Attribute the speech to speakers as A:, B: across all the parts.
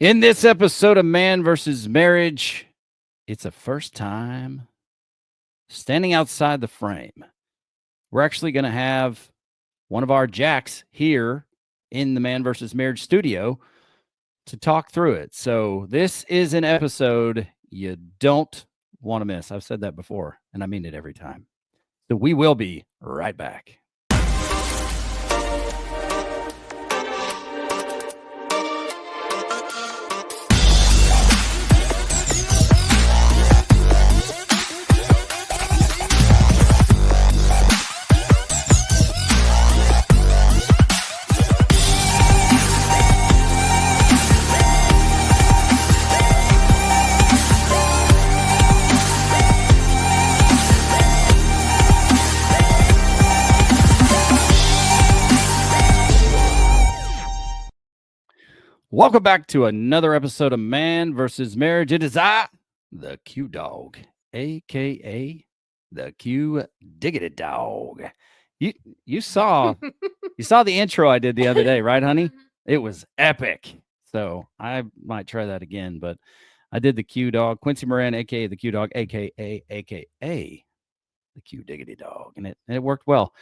A: In this episode of Man versus Marriage, it's a first time standing outside the frame. We're actually going to have one of our Jacks here in the Man versus Marriage studio to talk through it. So this is an episode you don't want to miss. I've said that before, and I mean it every time. So we will be right back. Welcome back to another episode of Man versus Marriage. It is I, the Q Dog, aka the Q Diggity Dog. You saw the intro I did the other day, right, honey? It was epic. So I might try that again, but I did the Q Dog, Quincy Moran, aka the Q Dog, aka the Q Diggity Dog, and it worked well.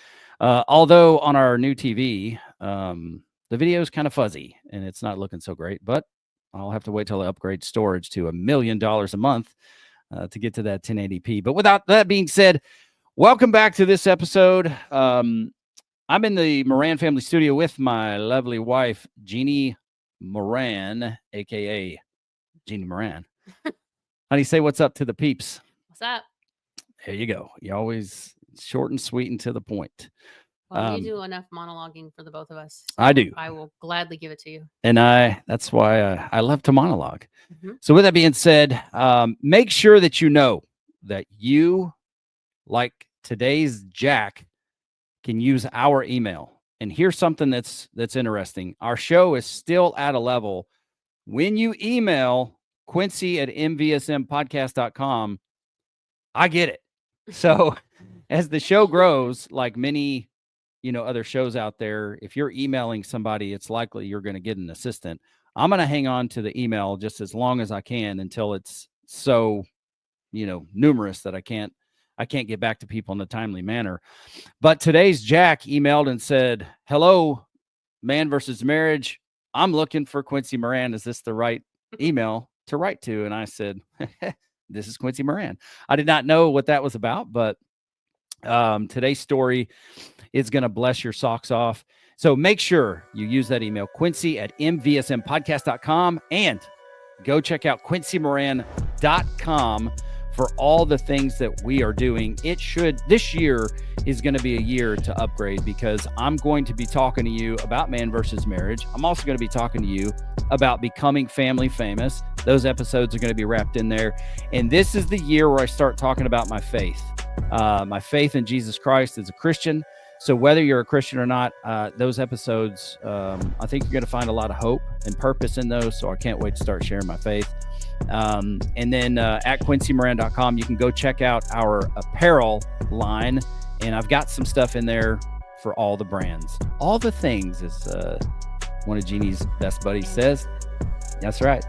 A: Although on our new TV, the video is kind of fuzzy and it's not looking so great, but I'll have to wait till I upgrade storage to $1 million a month to get to that 1080p. But without that being said, welcome back to this episode. I'm in the Moran family studio with my lovely wife, Jeannie Moran, aka Jeannie Moran. Honey, say what's up to the peeps.
B: What's up?
A: There you go. You always short and sweet and to the point.
B: Well, you do enough monologuing for the both of us. So
A: I do.
B: I will gladly give it to you.
A: And that's why I love to monologue. Mm-hmm. So with that being said, make sure that you know that you, like today's Jack, can use our email. And here's something that's interesting. Our show is still at a level. When you email Quincy at mvsmpodcast.com, I get it. So as the show grows, like many other shows out there, if you're emailing somebody, it's likely you're going to get an assistant. I'm going to hang on to the email just as long as I can until it's so, numerous that I can't get back to people in a timely manner. But today's Jack emailed and said, "Hello, Man versus Marriage. I'm looking for Quincy Moran. Is this the right email to write to?" And I said, "This is Quincy Moran." I did not know what that was about, but today's story is going to bless your socks off. So make sure you use that email, Quincy at mvsmpodcast.com, and go check out quincymoran.com for all the things that we are doing. This year is going to be a year to upgrade because I'm going to be talking to you about Man versus Marriage. I'm also going to be talking to you about becoming family famous. Those episodes are going to be wrapped in there. And this is the year where I start talking about my faith. My faith in Jesus Christ as a Christian. So whether you're a Christian or not, those episodes, I think you're going to find a lot of hope and purpose in those. So I can't wait to start sharing my faith. And then at quincymoran.com, you can go check out our apparel line. And I've got some stuff in there for all the brands. All the things, as one of Jeannie's best buddies says. That's right.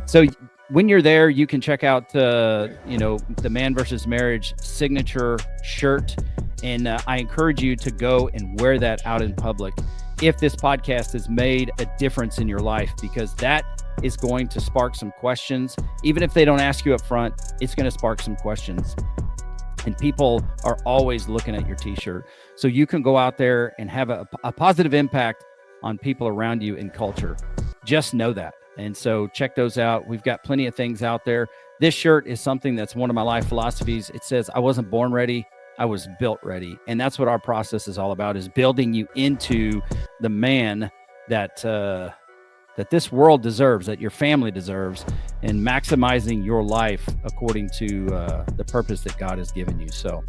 A: So when you're there, you can check out, the Man versus Marriage signature shirt. And I encourage you to go and wear that out in public if this podcast has made a difference in your life, because that is going to spark some questions. Even if they don't ask you up front, it's going to spark some questions. And people are always looking at your t-shirt. So you can go out there and have a positive impact on people around you in culture. Just know that. And so check those out. We've got plenty of things out there. This shirt is something that's one of my life philosophies. It says, "I wasn't born ready, I was built ready." And that's what our process is all about, is building you into the man that this world deserves, that your family deserves, and maximizing your life according to the purpose that God has given you. So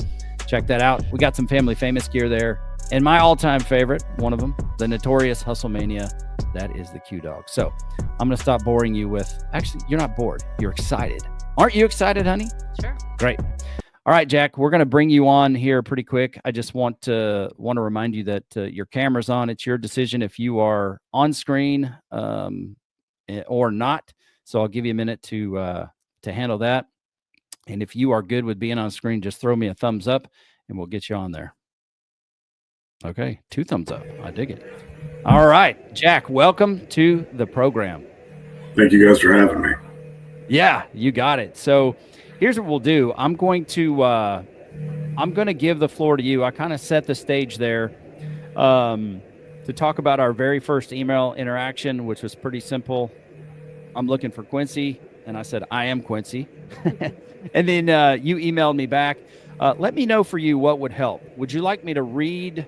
A: check that out. We got some family famous gear there. And my all-time favorite, one of them, the notorious Hustlemania, that is the Q Dog. So I'm going to stop boring you with, actually, you're not bored. You're excited. Aren't you excited, honey?
B: Sure.
A: Great. All right, Jack, we're going to bring you on here pretty quick. I just want to remind you that your camera's on. It's your decision if you are on screen or not. So I'll give you a minute to handle that. And if you are good with being on screen, just throw me a thumbs up and we'll get you on there. Okay, 2 thumbs up. I dig it. All right, Jack, welcome to the program.
C: Thank you guys for having me.
A: Yeah, you got it. So here's what we'll do. I'm going to give the floor to you. I kind of set the stage there to talk about our very first email interaction, which was pretty simple. I'm looking for Quincy, and I said, I am Quincy. And then you emailed me back. Let me know for you what would help. Would you like me to read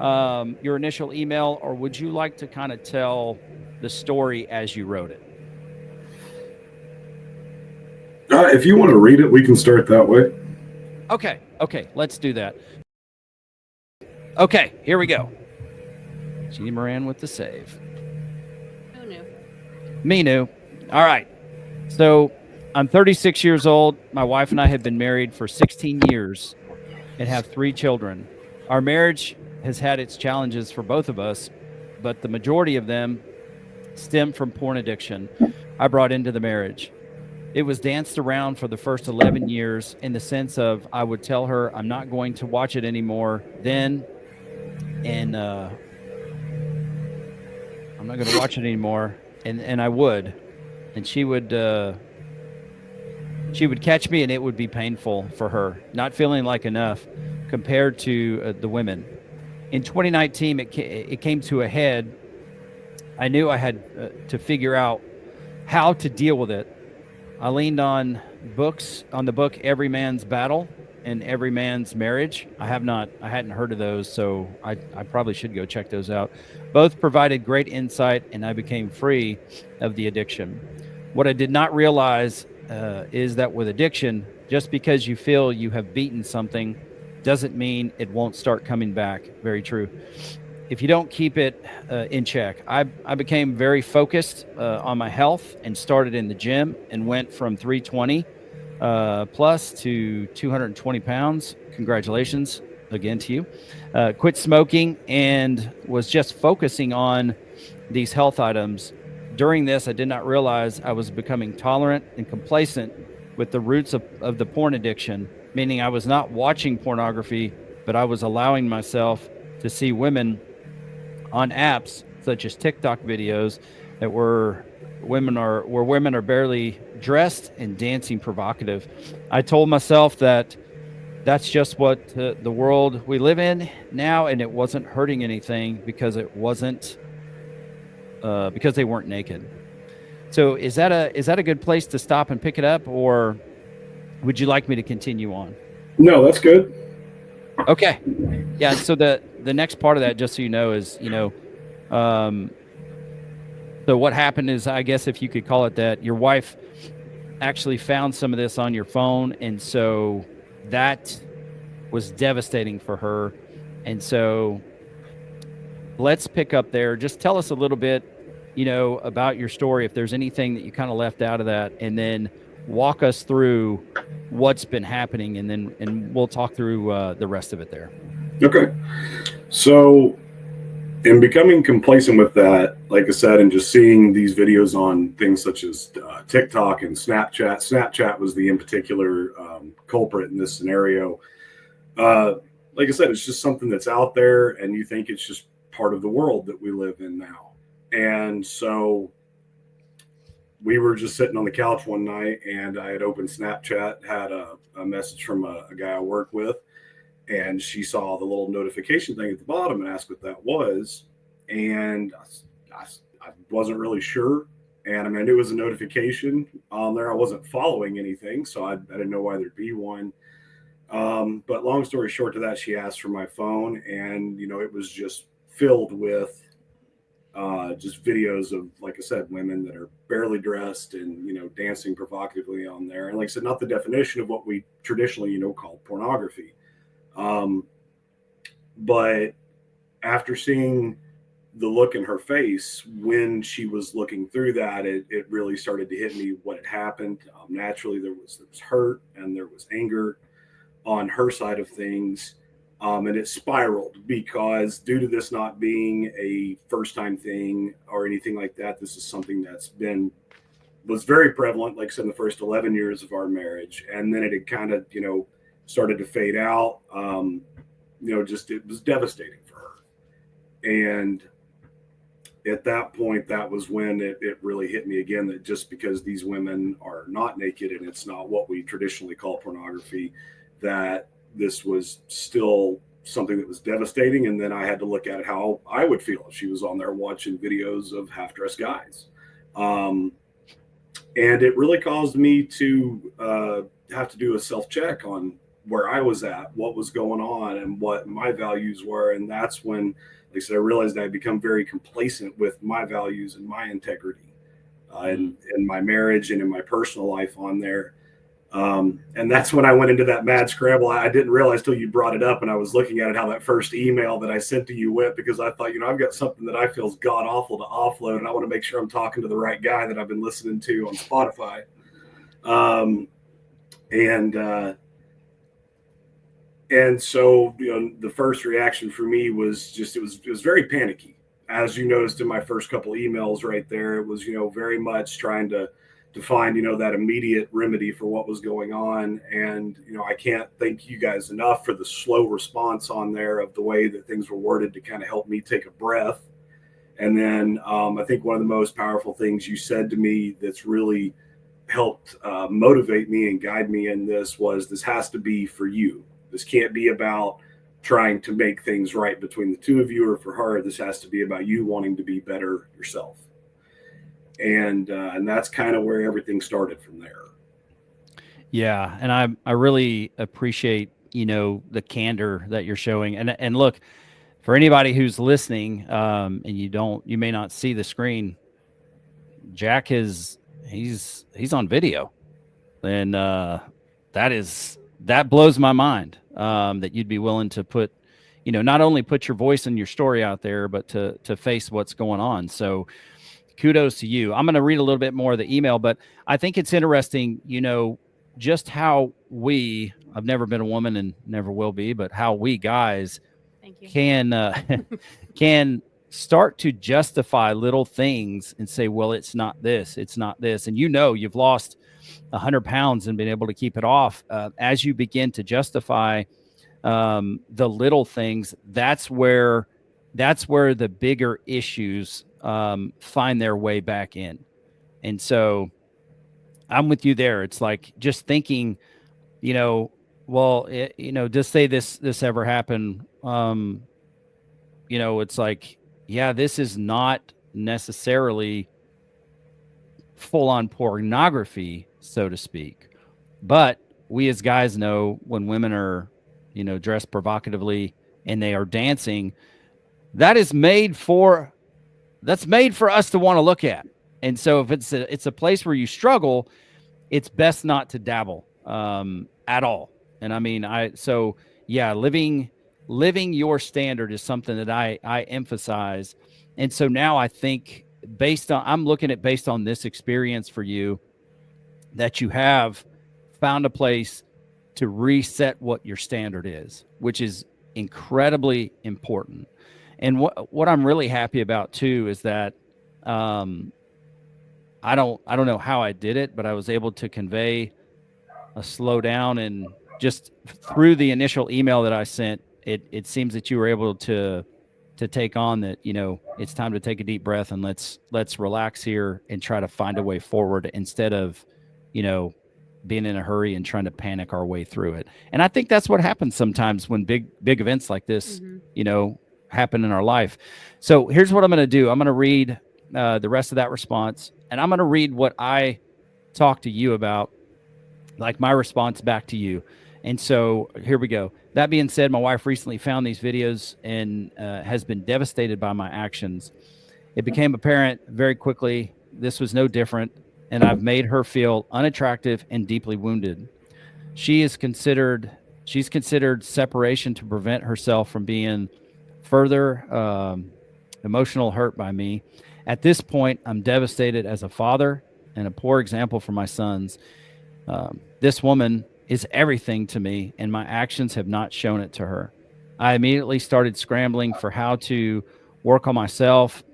A: your initial email, or would you like to kind of tell the story as you wrote it?
C: If you want to read it, we can start that way.
A: Okay, let's do that. Okay, here we go. Jeannie Moran with the save.
B: Who knew?
A: Me knew. All right. So I'm 36 years old. My wife and I have been married for 16 years and have 3 children. Our marriage has had its challenges for both of us, but the majority of them stem from porn addiction I brought into the marriage. It was danced around for the first 11 years in the sense of I would tell her I'm not going to watch it anymore then, and I'm not going to watch it anymore, and I would, and she would catch me, and it would be painful for her, not feeling like enough compared to the women. In 2019, it came to a head. I knew I had to figure out how to deal with it. I leaned on the book Every Man's Battle and Every Man's Marriage. I hadn't heard of those, so I probably should go check those out. Both provided great insight, and I became free of the addiction. What I did not realize is that with addiction, just because you feel you have beaten something doesn't mean it won't start coming back. Very true. If you don't keep it in check. I became very focused on my health and started in the gym and went from 320 plus to 220 pounds. Congratulations again to you. Quit smoking and was just focusing on these health items. During this, I did not realize I was becoming tolerant and complacent with the roots of the porn addiction, meaning I was not watching pornography, but I was allowing myself to see women on apps such as TikTok videos that where women are barely dressed and dancing provocative. I told myself that that's just what the world we live in now, and it wasn't hurting anything because it wasn't because they weren't naked. So is that a good place to stop and pick it up, or would you like me to continue on?
C: No, that's good.
A: Okay. Yeah. So the next part of that, just so you know, is, so what happened is, I guess if you could call it that, your wife actually found some of this on your phone. And so that was devastating for her. And so let's pick up there. Just tell us a little bit, about your story, if there's anything that you kind of left out of that, and then walk us through what's been happening, and we'll talk through the rest of it there.
C: Okay. So in becoming complacent with that, like I said, and just seeing these videos on things such as TikTok and Snapchat was the in particular culprit in this scenario. Like I said, it's just something that's out there, and you think it's just part of the world that we live in now. And so we were just sitting on the couch one night, and I had opened Snapchat, had a message from a guy I work with, and she saw the little notification thing at the bottom and asked what that was. And I wasn't really sure. And I mean, it was a notification on there. I wasn't following anything, so I didn't know why there'd be one. But long story short to that, she asked for my phone, and, it was just filled with just videos of, like I said, women that are barely dressed and, dancing provocatively on there. And like I said, not the definition of what we traditionally, call pornography. But after seeing the look in her face when she was looking through that, it really started to hit me what had happened. Naturally, there was hurt and there was anger on her side of things. And it spiraled because due to this not being a first time thing or anything like that, this is something was very prevalent, like I said, in the first 11 years of our marriage. And then it had kind of, started to fade out. Just it was devastating for her. And at that point, that was when it really hit me again that just because these women are not naked and it's not what we traditionally call pornography, that this was still something that was devastating. And then I had to look at how I would feel if she was on there watching videos of half-dressed guys. And it really caused me to have to do a self-check on where I was at, what was going on, and what my values were. And that's when, like I said, I realized I had become very complacent with my values and my integrity in my marriage and in my personal life on there. And that's when I went into that mad scramble. I didn't realize till you brought it up, and I was looking at it, how that first email that I sent to you went, because I thought, I've got something that I feel is god awful to offload, and I want to make sure I'm talking to the right guy that I've been listening to on Spotify. And so, the first reaction for me was just, it was very panicky. As you noticed in my first couple emails right there, it was, very much trying to find, that immediate remedy for what was going on. And, I can't thank you guys enough for the slow response on there of the way that things were worded to kind of help me take a breath. And then I think one of the most powerful things you said to me that's really helped motivate me and guide me in this was, this has to be for you. This can't be about trying to make things right between the two of you or for her. This has to be about you wanting to be better yourself. And that's kind of where everything started from there.
A: Yeah. And I really appreciate, the candor that you're showing. And look, for anybody who's listening, and you may not see the screen, Jack he's on video. And that blows my mind, that you'd be willing to put, not only put your voice and your story out there, but to face what's going on. So kudos to you. I'm going to read a little bit more of the email, but I think it's interesting, just how I've never been a woman and never will be, but how we guys can start to justify little things and say, well, it's not this. And you've lost 100 pounds and been able to keep it off. As you begin to justify the little things, that's where the bigger issues find their way back in. And so I'm with you there. It's like just thinking, just say this ever happened. It's like, yeah, this is not necessarily full on pornography, so to speak. But we as guys know when women are, dressed provocatively and they are dancing, that's made for us to want to look at. And so if it's a place where you struggle, it's best not to dabble at all. And I mean, living your standard is something that I emphasize. And so now I think I'm looking at based on this experience for you, that you have found a place to reset what your standard is, which is incredibly important. And what I'm really happy about too is that I don't know how I did it, but I was able to convey a slowdown, and just through the initial email that I sent, it seems that you were able to take on that, it's time to take a deep breath and let's relax here and try to find a way forward instead of, being in a hurry and trying to panic our way through it. And I think that's what happens sometimes when big events like this, happen in our life. So here's what I'm going to do. I'm going to read the rest of that response, and I'm going to read what I talked to you about, like my response back to you. And so here we go. That being said, my wife recently found these videos and has been devastated by my actions. It became apparent very quickly this was no different, and I've made her feel unattractive and deeply wounded. She's considered separation to prevent herself from being further emotional hurt by me. At this point, I'm devastated as a father and a poor example for my sons. This woman is everything to me, and my actions have not shown it to her. I immediately started scrambling for how to work on myself,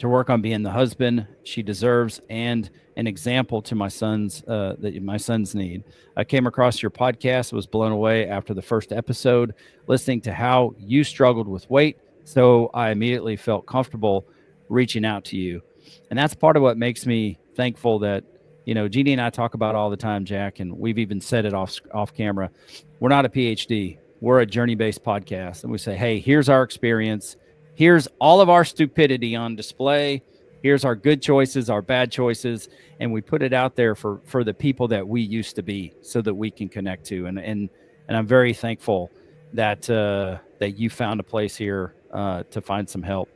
A: to work on being the husband she deserves, and an example to my sons that my sons need. I came across your podcast, was blown away after the first episode, listening to how you struggled with weight. So I immediately felt comfortable reaching out to you. And that's part of what makes me thankful that, Jeannie and I talk about all the time, Jack, and we've even said it off camera. We're not a PhD. We're a journey-based podcast. And we say, hey, here's our experience. Here's all of our stupidity on display. Here's our good choices, our bad choices, and we put it out there for the people that we used to be, so that we can connect to. And I'm very thankful that that you found a place here to find some help.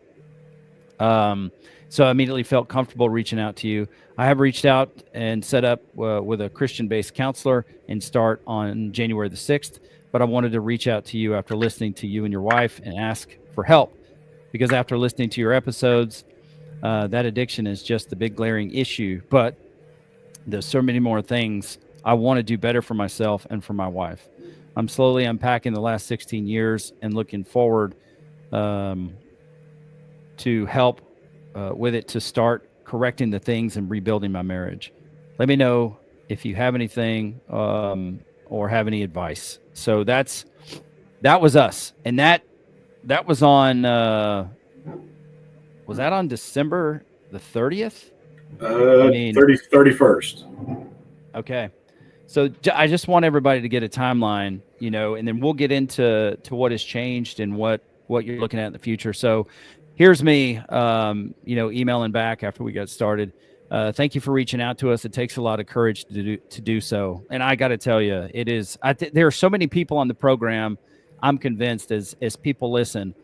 A: So I immediately felt comfortable reaching out to you. I have reached out and set up with a Christian-based counselor and start on January the 6th. But I wanted to reach out to you after listening to you and your wife and ask for help. Because after listening to your episodes, that addiction is just the big glaring issue. But there's so many more things I want to do better for myself and for my wife. I'm slowly unpacking the last 16 years and looking forward to help with it, to start correcting the things and rebuilding my marriage. Let me know if you have anything or have any advice. So that was us. And that was on, was that on December the 30th?
C: 31st.
A: Okay. So I just want everybody to get a timeline, and then we'll get into what has changed and what you're looking at in the future. So here's me, emailing back after we got started. Thank you for reaching out to us. It takes a lot of courage to do so. And I got to tell you, it is, there are so many people on the program. I'm convinced as people listen,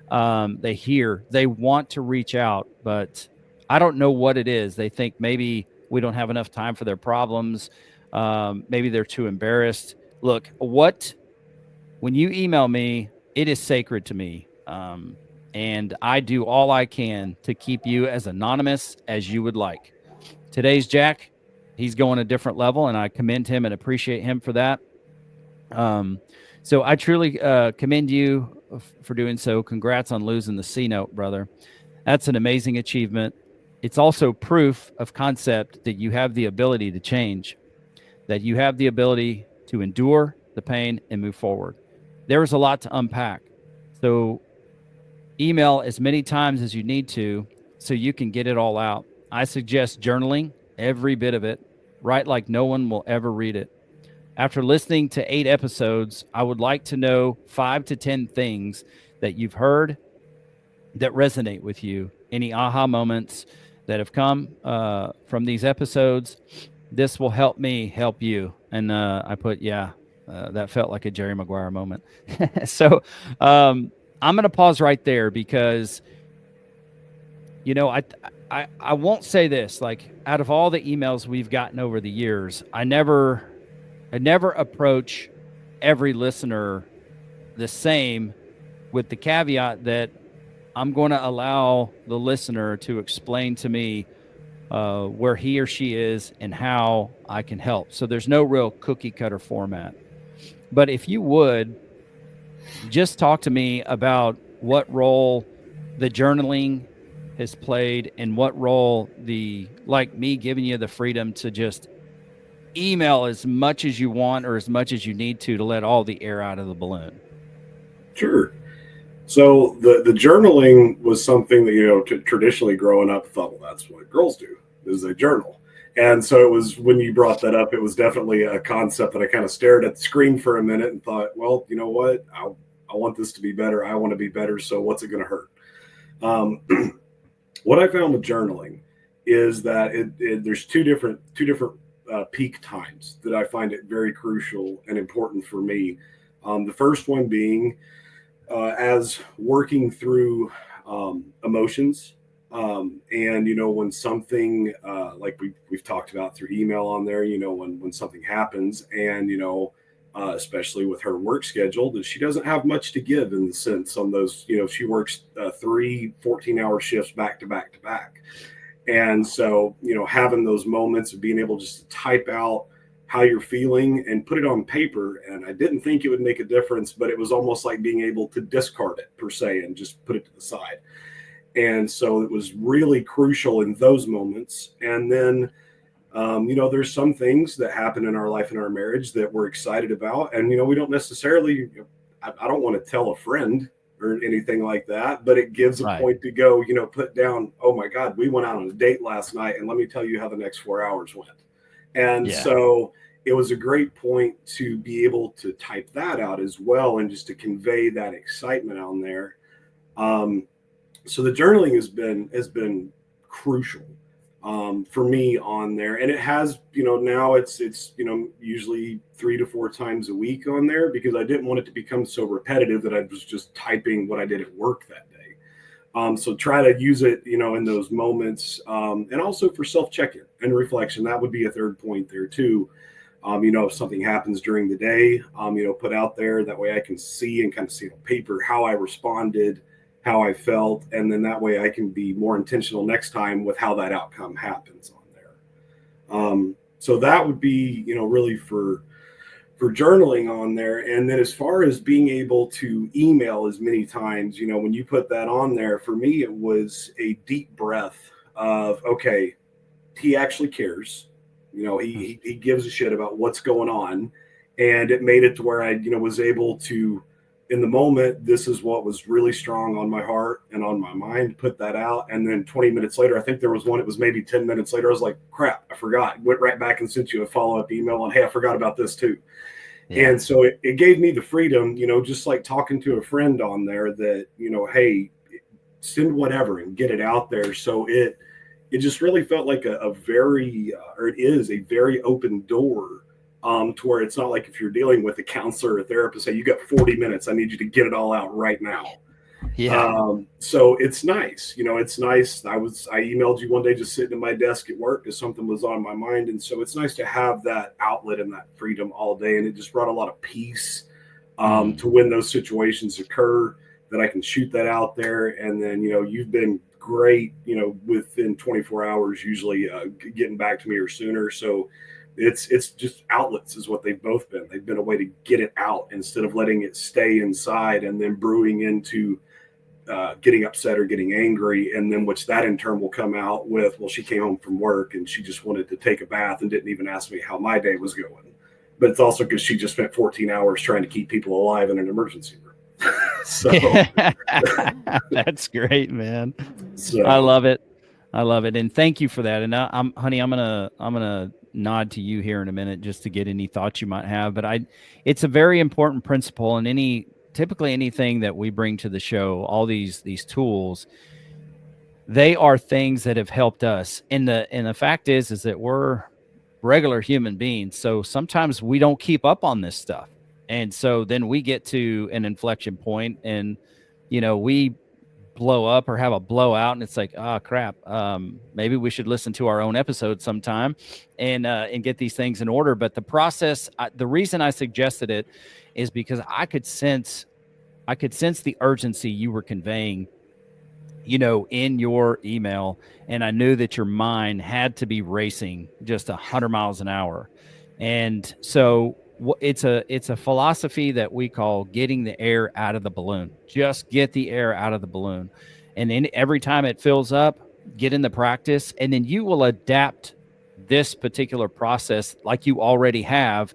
A: they want to reach out, but I don't know what it is. They think maybe we don't have enough time for their problems. Maybe they're too embarrassed. Look, when you email me, it is sacred to me. And I do all I can to keep you as anonymous as you would like. Today's Jack, he's going a different level, and I commend him and appreciate him for that. So I truly commend you for doing so. Congrats on losing the C note, brother. That's an amazing achievement. It's also proof of concept that you have the ability to change, that you have the ability to endure the pain and move forward. There is a lot to unpack. So email as many times as you need to so you can get it all out. I suggest journaling every bit of it. Write like no one will ever read it. After listening to 8 episodes, I would like to know 5 to 10 things that you've heard that resonate with you. Any aha moments that have come from these episodes. This will help me help you. And I put, that felt like a Jerry Maguire moment. So I'm going to pause right there because, I won't say this, like out of all the emails we've gotten over the years, I never approach every listener the same, with the caveat that I'm going to allow the listener to explain to me where he or she is and how I can help. So there's no real cookie cutter format. But if you would just talk to me about what role the journaling has played and what role like me giving you the freedom to just email as much as you want or as much as you need to let all the air out of the balloon.
C: Sure. So the journaling was something that, traditionally growing up, thought, well, that's what girls do, is they journal. And so it was, when you brought that up, it was definitely a concept that I kind of stared at the screen for a minute and thought, well, you know what? I want this to be better. I want to be better. So what's it going to hurt? What I found with journaling is that there's two different peak times that I find it very crucial and important for me. The first one being as working through emotions, and when something like we've talked about through email on there, when something happens, and especially with her work schedule, that she doesn't have much to give in the sense on those, she works 3 14-hour shifts back to back to back. And so, having those moments of being able just to type out how you're feeling and put it on paper. And I didn't think it would make a difference, but it was almost like being able to discard it per se and just put it to the side. And so it was really crucial in those moments. And then, there's some things that happen in our life, in our marriage, that we're excited about. And, we don't necessarily, I don't want to tell a friend or anything like that, but it gives a point to go, put down, oh my God, we went out on a date last night, and let me tell you how the next 4 hours went. And so it was a great point to be able to type that out as well, and just to convey that excitement on there. So the journaling has been crucial for me on there, and it has, now it's usually 3 to 4 times a week on there, because I didn't want it to become so repetitive that I was just typing what I did at work that day. So try to use it, in those moments, and also for self-check-in and reflection. That would be a third point there too. If something happens during the day, put out there. That way I can see and kind of see on paper how I responded, how I felt, and then that way I can be more intentional next time with how that outcome happens on there. So that would be, really for journaling on there. And then as far as being able to email as many times, when you put that on there, for me, it was a deep breath of, okay, he actually cares. He gives a shit about what's going on. And it made it to where I, was able to, in the moment, this is what was really strong on my heart and on my mind, put that out. And then 20 minutes later, I think there was one, it was maybe 10 minutes later, I was like, crap, I forgot. Went right back and sent you a follow-up email on, hey, I forgot about this too. Yeah. And so it gave me the freedom, just like talking to a friend on there, that, hey, send whatever and get it out there. So it just really felt like a very, or it is a very open door. To where it's not like if you're dealing with a counselor or a therapist, say, you got 40 minutes, I need you to get it all out right now. Yeah. So it's nice. It's nice. I emailed you one day just sitting at my desk at work because something was on my mind. And so it's nice to have that outlet and that freedom all day. And it just brought a lot of peace to when those situations occur, that I can shoot that out there. And then, you've been great, within 24 hours, usually getting back to me or sooner. So it's just outlets is what they've both been. They've been a way to get it out instead of letting it stay inside and then brewing into getting upset or getting angry. And then which that in turn will come out with, well, she came home from work and she just wanted to take a bath and didn't even ask me how my day was going. But it's also because she just spent 14 hours trying to keep people alive in an emergency room. So
A: that's great, man.
C: So
A: I love it. And thank you for that. And I'm gonna nod to you here in a minute just to get any thoughts you might have. But it's a very important principle, and typically anything that we bring to the show, all these tools, they are things that have helped us. And the fact is that we're regular human beings, so sometimes we don't keep up on this stuff, and so then we get to an inflection point, and we blow up or have a blowout, and it's like, oh crap, maybe we should listen to our own episode sometime and get these things in order. But the process, the reason I suggested it is because I could sense the urgency you were conveying, in your email, and I knew that your mind had to be racing just 100 miles an hour. And so it's a philosophy that we call getting the air out of the balloon. Just get the air out of the balloon. And then every time it fills up, get in the practice, and then you will adapt this particular process like you already have.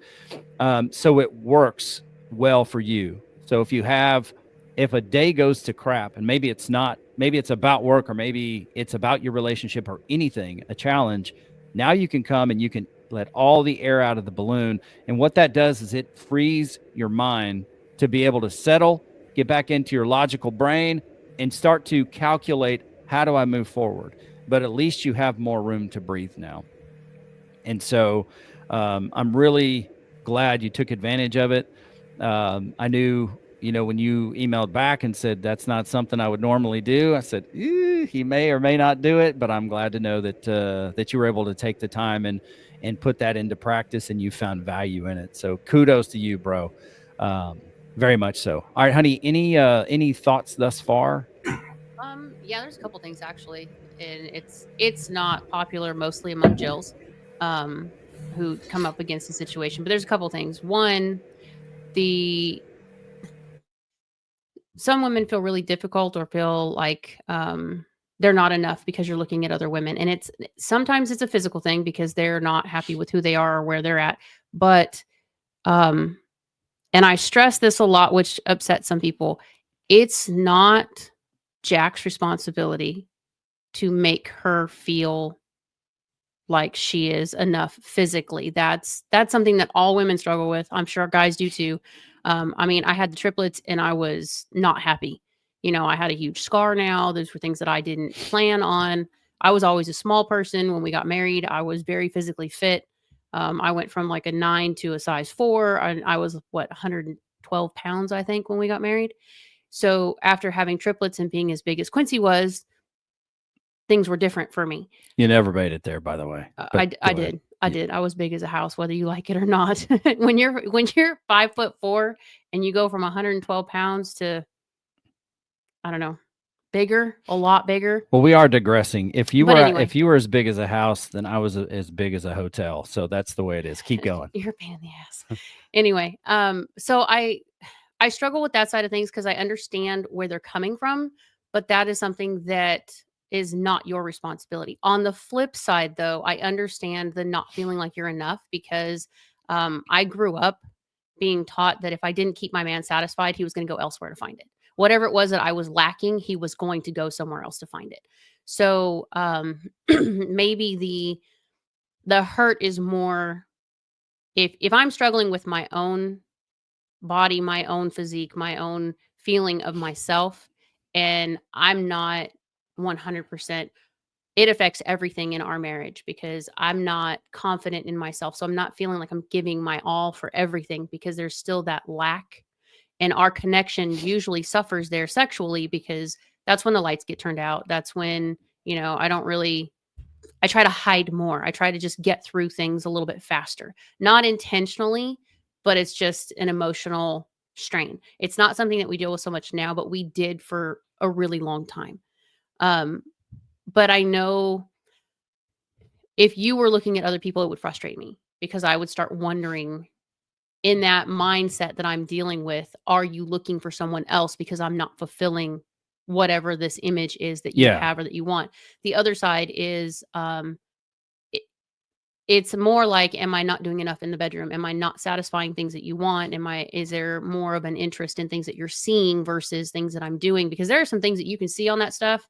A: So it works well for you. So if a day goes to crap, and maybe it's about work, or maybe it's about your relationship or anything, a challenge, now you can come and you can let all the air out of the balloon. And what that does is it frees your mind to be able to settle, get back into your logical brain, and start to calculate, how do I move forward? But at least you have more room to breathe now. And so I'm really glad you took advantage of it. I knew, when you emailed back and said, that's not something I would normally do, I said, he may or may not do it, but I'm glad to know that you were able to take the time and put that into practice, and you found value in it. So kudos to you, bro. Very much so. All right, honey, any thoughts thus far?
B: Yeah, there's a couple things actually, and it's not popular mostly among Jills. who come up against the situation. But there's a couple things. One, some women feel really difficult or feel like they're not enough because you're looking at other women, and sometimes it's a physical thing because they're not happy with who they are or where they're at. But and I stress this a lot, which upsets some people. It's not Jack's responsibility to make her feel like she is enough physically. That's something that all women struggle with. I'm sure guys do too. I mean, I had the triplets and I was not happy. I had a huge scar now. Those were things that I didn't plan on. I was always a small person. When we got married, I was very physically fit. I went from like a 9 to a size 4. And I was 112 pounds, I think, when we got married. So after having triplets and being as big as Quincy was, things were different for me.
A: You never made it there, by the way.
B: I did. I did. I was big as a house, whether you like it or not. when you're 5'4" and you go from 112 pounds to, I don't know, bigger, a lot bigger.
A: Well, we are digressing. If you
B: Anyway.
A: if you were as big as a house, then I was as big as a hotel. So that's the way it is. Keep going.
B: You're a pain in the ass. Anyway, so I struggle with that side of things because I understand where they're coming from, but that is something that is not your responsibility. On the flip side, though, I understand the not feeling like you're enough because I grew up being taught that if I didn't keep my man satisfied, he was going to go elsewhere to find it. Whatever it was that I was lacking, he was going to go somewhere else to find it. So maybe the hurt is more if I'm struggling with my own body, my own physique, my own feeling of myself, and I'm not 100%, it affects everything in our marriage because I'm not confident in myself. So I'm not feeling like I'm giving my all for everything because there's still that lack. And our connection usually suffers there sexually because that's when the lights get turned out. That's when, I try to hide more. I try to just get through things a little bit faster, not intentionally, but it's just an emotional strain. It's not something that we deal with so much now, but we did for a really long time. But I know if you were looking at other people, it would frustrate me because I would start wondering in that mindset that I'm dealing with, are you looking for someone else because I'm not fulfilling whatever this image is that you have or that you want? The other side is, it's more like, am I not doing enough in the bedroom? Am I not satisfying things that you want? Is there more of an interest in things that you're seeing versus things that I'm doing? Because there are some things that you can see on that stuff.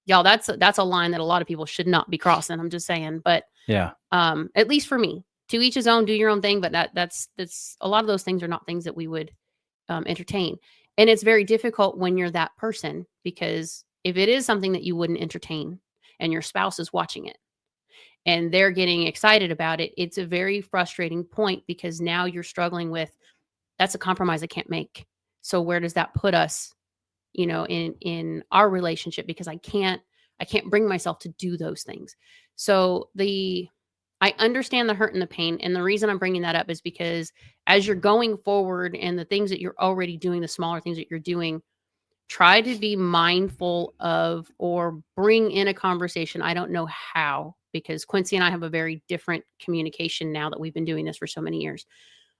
B: Y'all, that's a line that a lot of people should not be crossing. I'm just saying, but at least for me, to each his own, do your own thing. But that's a lot of those things are not things that we would entertain. And it's very difficult when you're that person, because if it is something that you wouldn't entertain and your spouse is watching it and they're getting excited about it, it's a very frustrating point because now you're struggling with, that's a compromise I can't make. So where does that put us, in our relationship? Because I can't bring myself to do those things. So I understand the hurt and the pain. And the reason I'm bringing that up is because as you're going forward and the things that you're already doing, the smaller things that you're doing, try to be mindful of or bring in a conversation. I don't know how, because Quincy and I have a very different communication now that we've been doing this for so many years.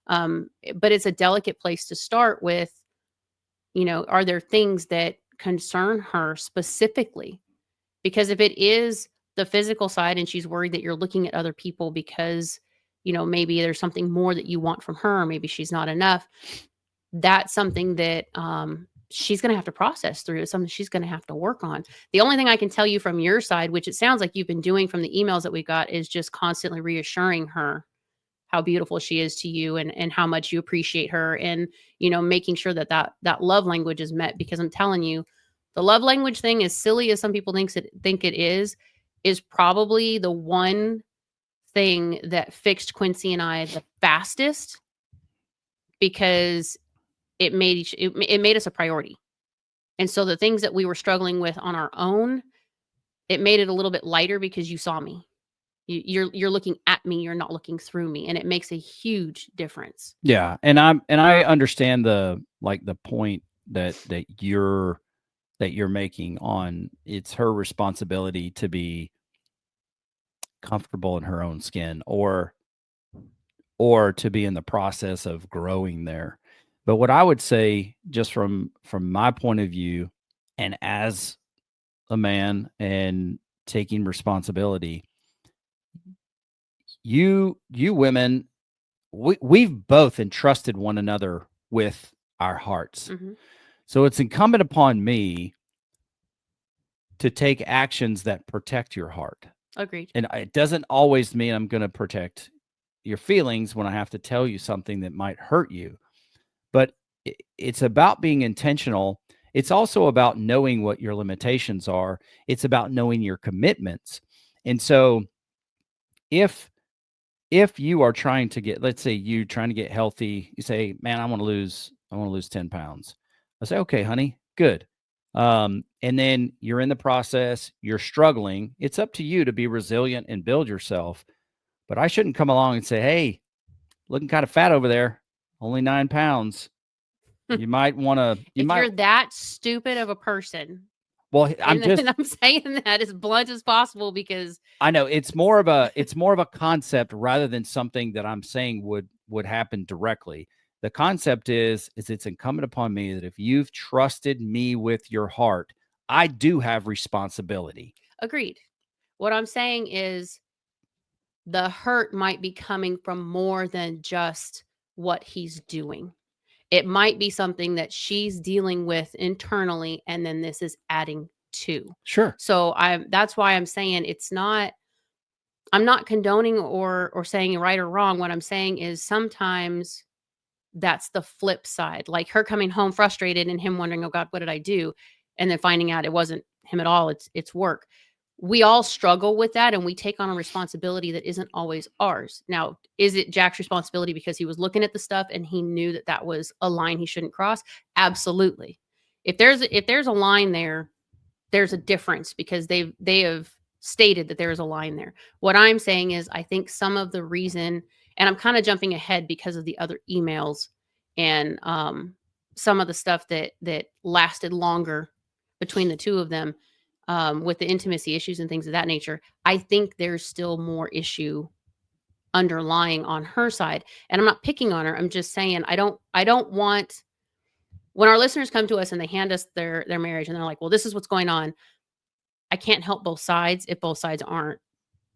B: But it's a delicate place to start with, are there things that concern her specifically? Because if it is the physical side and she's worried that you're looking at other people because, maybe there's something more that you want from her, or maybe she's not enough, that's something that she's going to have to process through. It's something she's going to have to work on. The only thing I can tell you from your side, which it sounds like you've been doing from the emails that we got, is just constantly reassuring her how beautiful she is to you and how much you appreciate her, and, making sure that love language is met. Because I'm telling you, the love language thing, as silly as some people think it is probably the one thing that fixed Quincy and I the fastest, because it made us a priority. And so the things that we were struggling with on our own, it made it a little bit lighter because you saw me. You're looking at me, you're not looking through me, and it makes a huge difference.
A: Yeah, and I understand the point that you're making on, it's her responsibility to be comfortable in her own skin, or or to be in the process of growing there. But what I would say, just from my point of view, and as a man and taking responsibility, you women, we've both entrusted one another with our hearts.
B: Mhm.
A: So it's incumbent upon me to take actions that protect your heart.
B: Agreed.
A: And it doesn't always mean I'm going to protect your feelings when I have to tell you something that might hurt you. But it's about being intentional. It's also about knowing what your limitations are. It's about knowing your commitments. And so if you are trying to get, let's say you trying to get healthy, you say, man, I want to lose 10 pounds. I say, okay, honey, good. And then you're in the process, you're struggling. It's up to you to be resilient and build yourself. But I shouldn't come along and say, hey, looking kind of fat over there, only 9 pounds. You might want to,
B: If you're that stupid of a person,
A: well,
B: and I'm saying that as blunt as possible because
A: I know it's more of a concept rather than something that I'm saying would happen directly. The concept is it's incumbent upon me that if you've trusted me with your heart, I do have responsibility.
B: agreed. What I'm saying is the hurt might be coming from more than just what he's doing. It might be something that she's dealing with internally, and then this is adding to.
A: Sure.
B: So that's why I'm saying I'm not condoning or saying right or wrong. What I'm saying is sometimes that's the flip side. Like her coming home frustrated and him wondering, "Oh God, what did I do?" And then finding out it wasn't him at all. It's work. We all struggle with that, and we take on a responsibility that isn't always ours. Now, is it Jack's responsibility because he was looking at the stuff and he knew that that was a line he shouldn't cross? Absolutely. If there's a line there, there's a difference because they have stated that there is a line there. What I'm saying is I think some of the reason, and I'm kind of jumping ahead because of the other emails and some of the stuff that lasted longer between the two of them, with the intimacy issues and things of that nature. I think there's still more issue underlying on her side. And I'm not picking on her. I'm just saying I don't want, when our listeners come to us and they hand us their marriage and they're like, well, this is what's going on. I can't help both sides if both sides aren't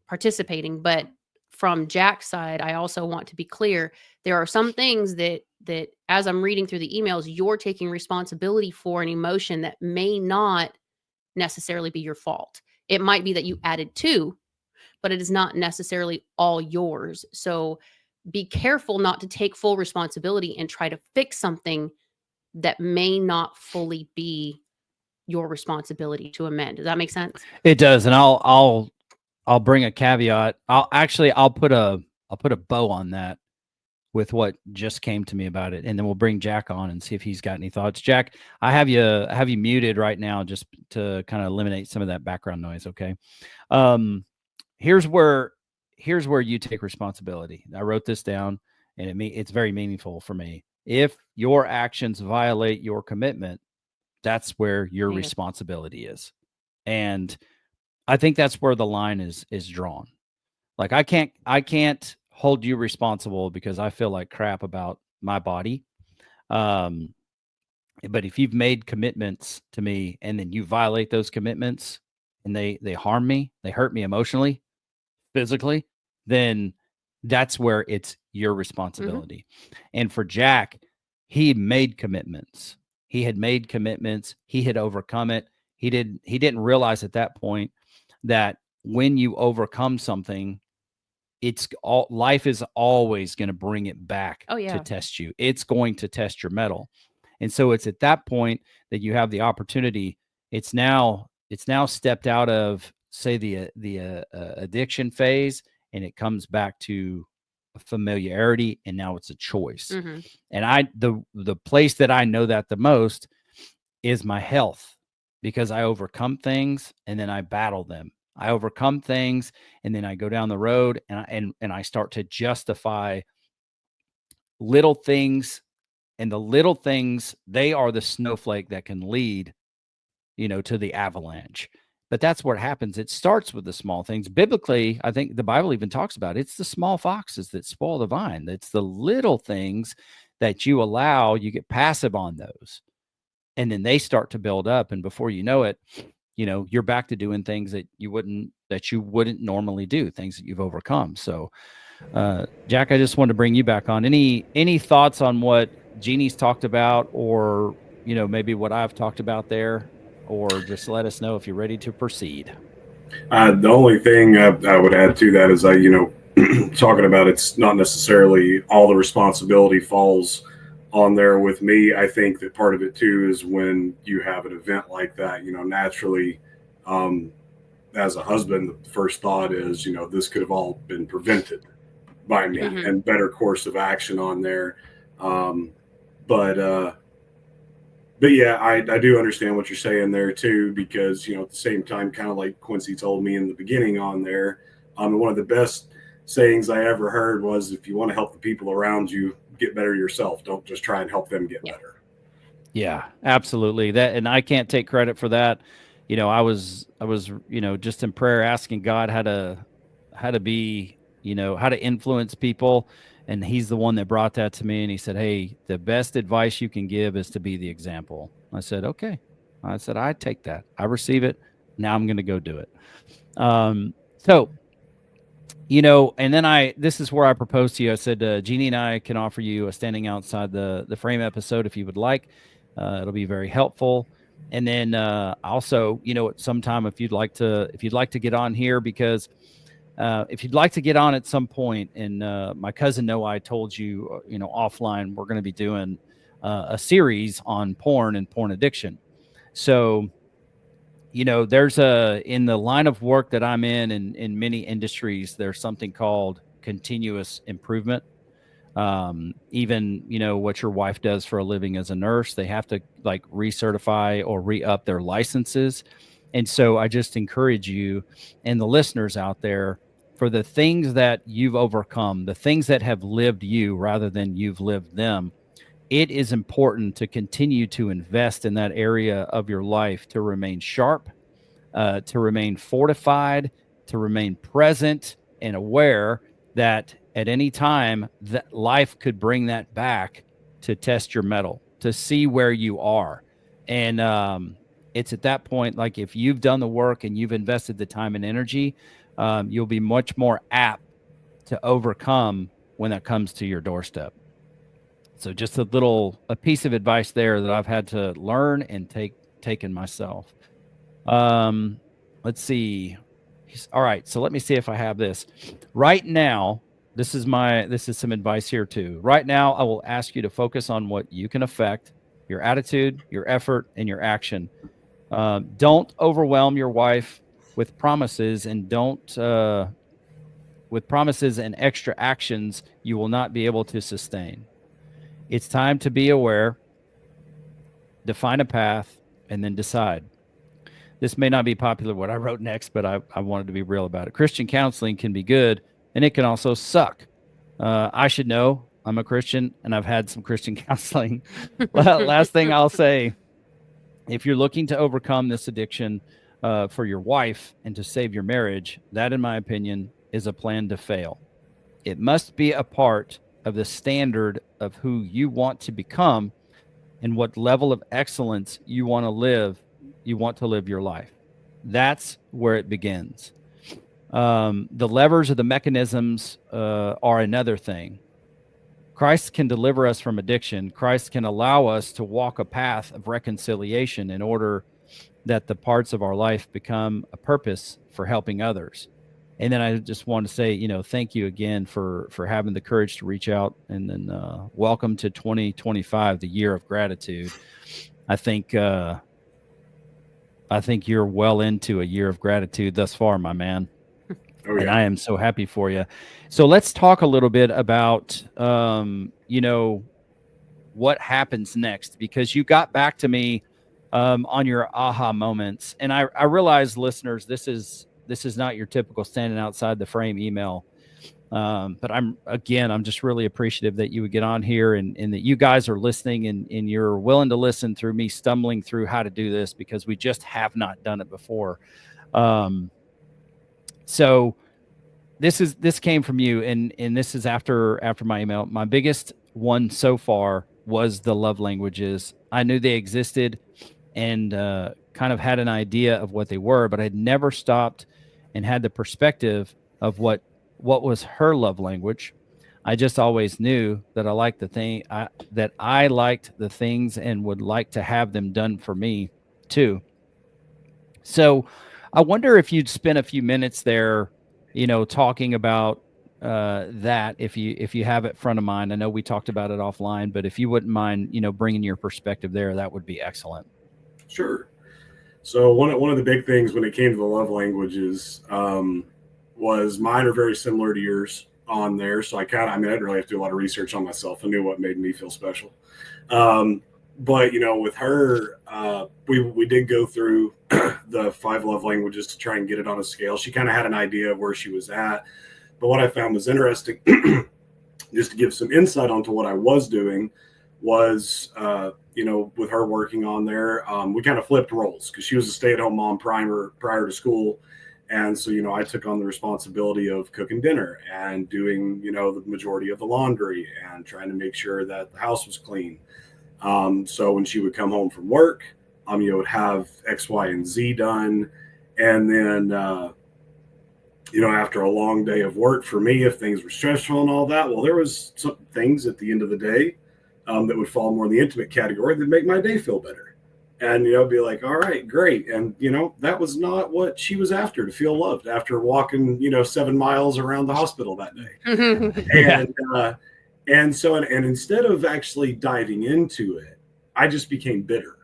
B: participating. But from Jack's side, I also want to be clear. There are some things that as I'm reading through the emails, you're taking responsibility for an emotion that may not necessarily be your fault. It might be that you added to, but it is not necessarily all yours. So be careful not to take full responsibility and try to fix something that may not fully be your responsibility to amend. Does that make sense?
A: It does, and I'll bring a caveat. I'll put a bow on that with what just came to me about it, and then we'll bring Jack on and see if he's got any thoughts. Jack, I have you muted right now just to kind of eliminate some of that background noise. Okay. Here's where you take responsibility. I wrote this down, and it's very meaningful for me. If your actions violate your commitment, that's where your responsibility is. And I think that's where the line is drawn. Like I can't hold you responsible because I feel like crap about my body. But if you've made commitments to me and then you violate those commitments and they harm me, they hurt me emotionally, physically, then that's where it's your responsibility. And for Jack, he made commitments. He had made commitments. He had overcome it. He didn't realize at that point that when you overcome something, life is always going to bring it back to test you. It's going to test your mettle. And so it's at that point that you have the opportunity. It's now stepped out of, say, the addiction phase, and it comes back to familiarity, and now it's a choice. And the place that I know that the most is my health, because I overcome things and then I battle them. I overcome things and then I go down the road and I start to justify little things, and the little things, they are the snowflake that can lead, to the avalanche. But that's what happens. It starts with the small things. Biblically, I think the Bible even talks about it. It's the small foxes that spoil the vine. It's the little things that you allow, you get passive on those. And then they start to build up. And before you know it, you're back to doing things that you wouldn't normally do, things that you've overcome. So Jack, I just wanted to bring you back on. Any thoughts on what Jeannie's talked about, or maybe what I've talked about there, or just let us know if you're ready to proceed.
C: The only thing I would add to that is talking about it's not necessarily all the responsibility falls on there with me. I think that part of it too is when you have an event like that, naturally, as a husband, the first thought is, this could have all been prevented by me, and better course of action on there. But yeah, I do understand what you're saying there too, because, at the same time, kind of like Quincy told me in the beginning on there, one of the best sayings I ever heard was, if you want to help the people around you, get better yourself. Don't just try and help them get better.
A: Yeah, absolutely. And I can't take credit for that. I was, just in prayer asking God how to be, how to influence people. And he's the one that brought that to me. And he said, hey, the best advice you can give is to be the example. I said, okay. I said, I take that. I receive it. Now I'm going to go do it. So, and then this is where I proposed to you. I said, Jeannie and I can offer you a standing outside the frame episode if you would like. It'll be very helpful. And then also, at some time, if you'd like to get on here, because if you'd like to get on at some point, and my cousin Noah, I told you, offline, we're going to be doing a series on porn and porn addiction. So, there's in the line of work that I'm in many industries, there's something called continuous improvement. Even, what your wife does for a living as a nurse, they have to like recertify or re-up their licenses. And so I just encourage you and the listeners out there, for the things that you've overcome, the things that have lived you rather than you've lived them, it is important to continue to invest in that area of your life to remain sharp, to remain fortified, to remain present and aware that at any time that life could bring that back to test your mettle, to see where you are. And it's at that point, like if you've done the work and you've invested the time and energy, you'll be much more apt to overcome when that comes to your doorstep. So just a piece of advice there that I've had to learn and taken myself. Let's see. All right. So let me see if I have this right now. This is some advice here too. Right now, I will ask you to focus on what you can affect: your attitude, your effort, and your action. Don't overwhelm your wife with promises, and with promises and extra actions you will not be able to sustain. It's time to be aware, define a path, and then decide. This may not be popular, what I wrote next, but I wanted to be real about it. Christian counseling can be good, and it can also suck. I should know. I'm a Christian, and I've had some Christian counseling. Last thing I'll say, if you're looking to overcome this addiction for your wife and to save your marriage, that, in my opinion, is a plan to fail. It must be a part of the standard of who you want to become and what level of excellence you want to live your life. That's where it begins. The levers or the mechanisms are another thing. Christ can deliver us from addiction. Christ can allow us to walk a path of reconciliation in order that the parts of our life become a purpose for helping others. And then I just want to say, thank you again for having the courage to reach out, and then welcome to 2025, the year of gratitude. I think you're well into a year of gratitude thus far, my man. Oh, yeah. And I am so happy for you. So let's talk a little bit about, what happens next, because you got back to me on your aha moments. And I realize, listeners, this is not your typical standing outside the frame email. But I'm just really appreciative that you would get on here and that you guys are listening and you're willing to listen through me stumbling through how to do this, because we just have not done it before. So this came from you, and this is after my email. My biggest one so far was the love languages. I knew they existed and kind of had an idea of what they were, but I'd never stopped and had the perspective of what was her love language. I just always knew that I liked the things and would like to have them done for me too. So I wonder if you'd spend a few minutes there, talking about that, if you have it front of mind. I know we talked about it offline, but if you wouldn't mind, bringing your perspective there, that would be excellent.
C: Sure. So one of the big things when it came to the love languages was mine are very similar to yours on there. So I didn't really have to do a lot of research on myself. I knew what made me feel special. But with her, we did go through the 5 love languages to try and get it on a scale. She kind of had an idea of where she was at. But what I found was interesting, just to give some insight onto what I was doing, was, with her working on there, we kind of flipped roles because she was a stay-at-home mom prior to school. And so, I took on the responsibility of cooking dinner and doing, the majority of the laundry and trying to make sure that the house was clean. So when she would come home from work, would have X, Y, and Z done. And then, after a long day of work for me, if things were stressful and all that, well, there was some things at the end of the day that would fall more in the intimate category that make my day feel better. And, be like, all right, great. And, that was not what she was after, to feel loved after walking, 7 miles around the hospital that day. And so instead of actually diving into it, I just became bitter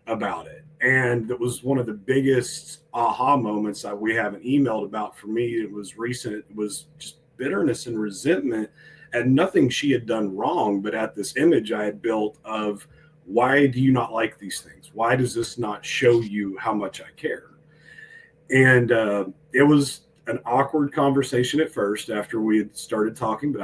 C: about it. And that was one of the biggest aha moments that we haven't emailed about for me. It was recent. It was just bitterness and resentment at nothing she had done wrong, but at this image I had built of, why do you not like these things? Why does this not show you how much I care? And it was an awkward conversation at first after we had started talking, but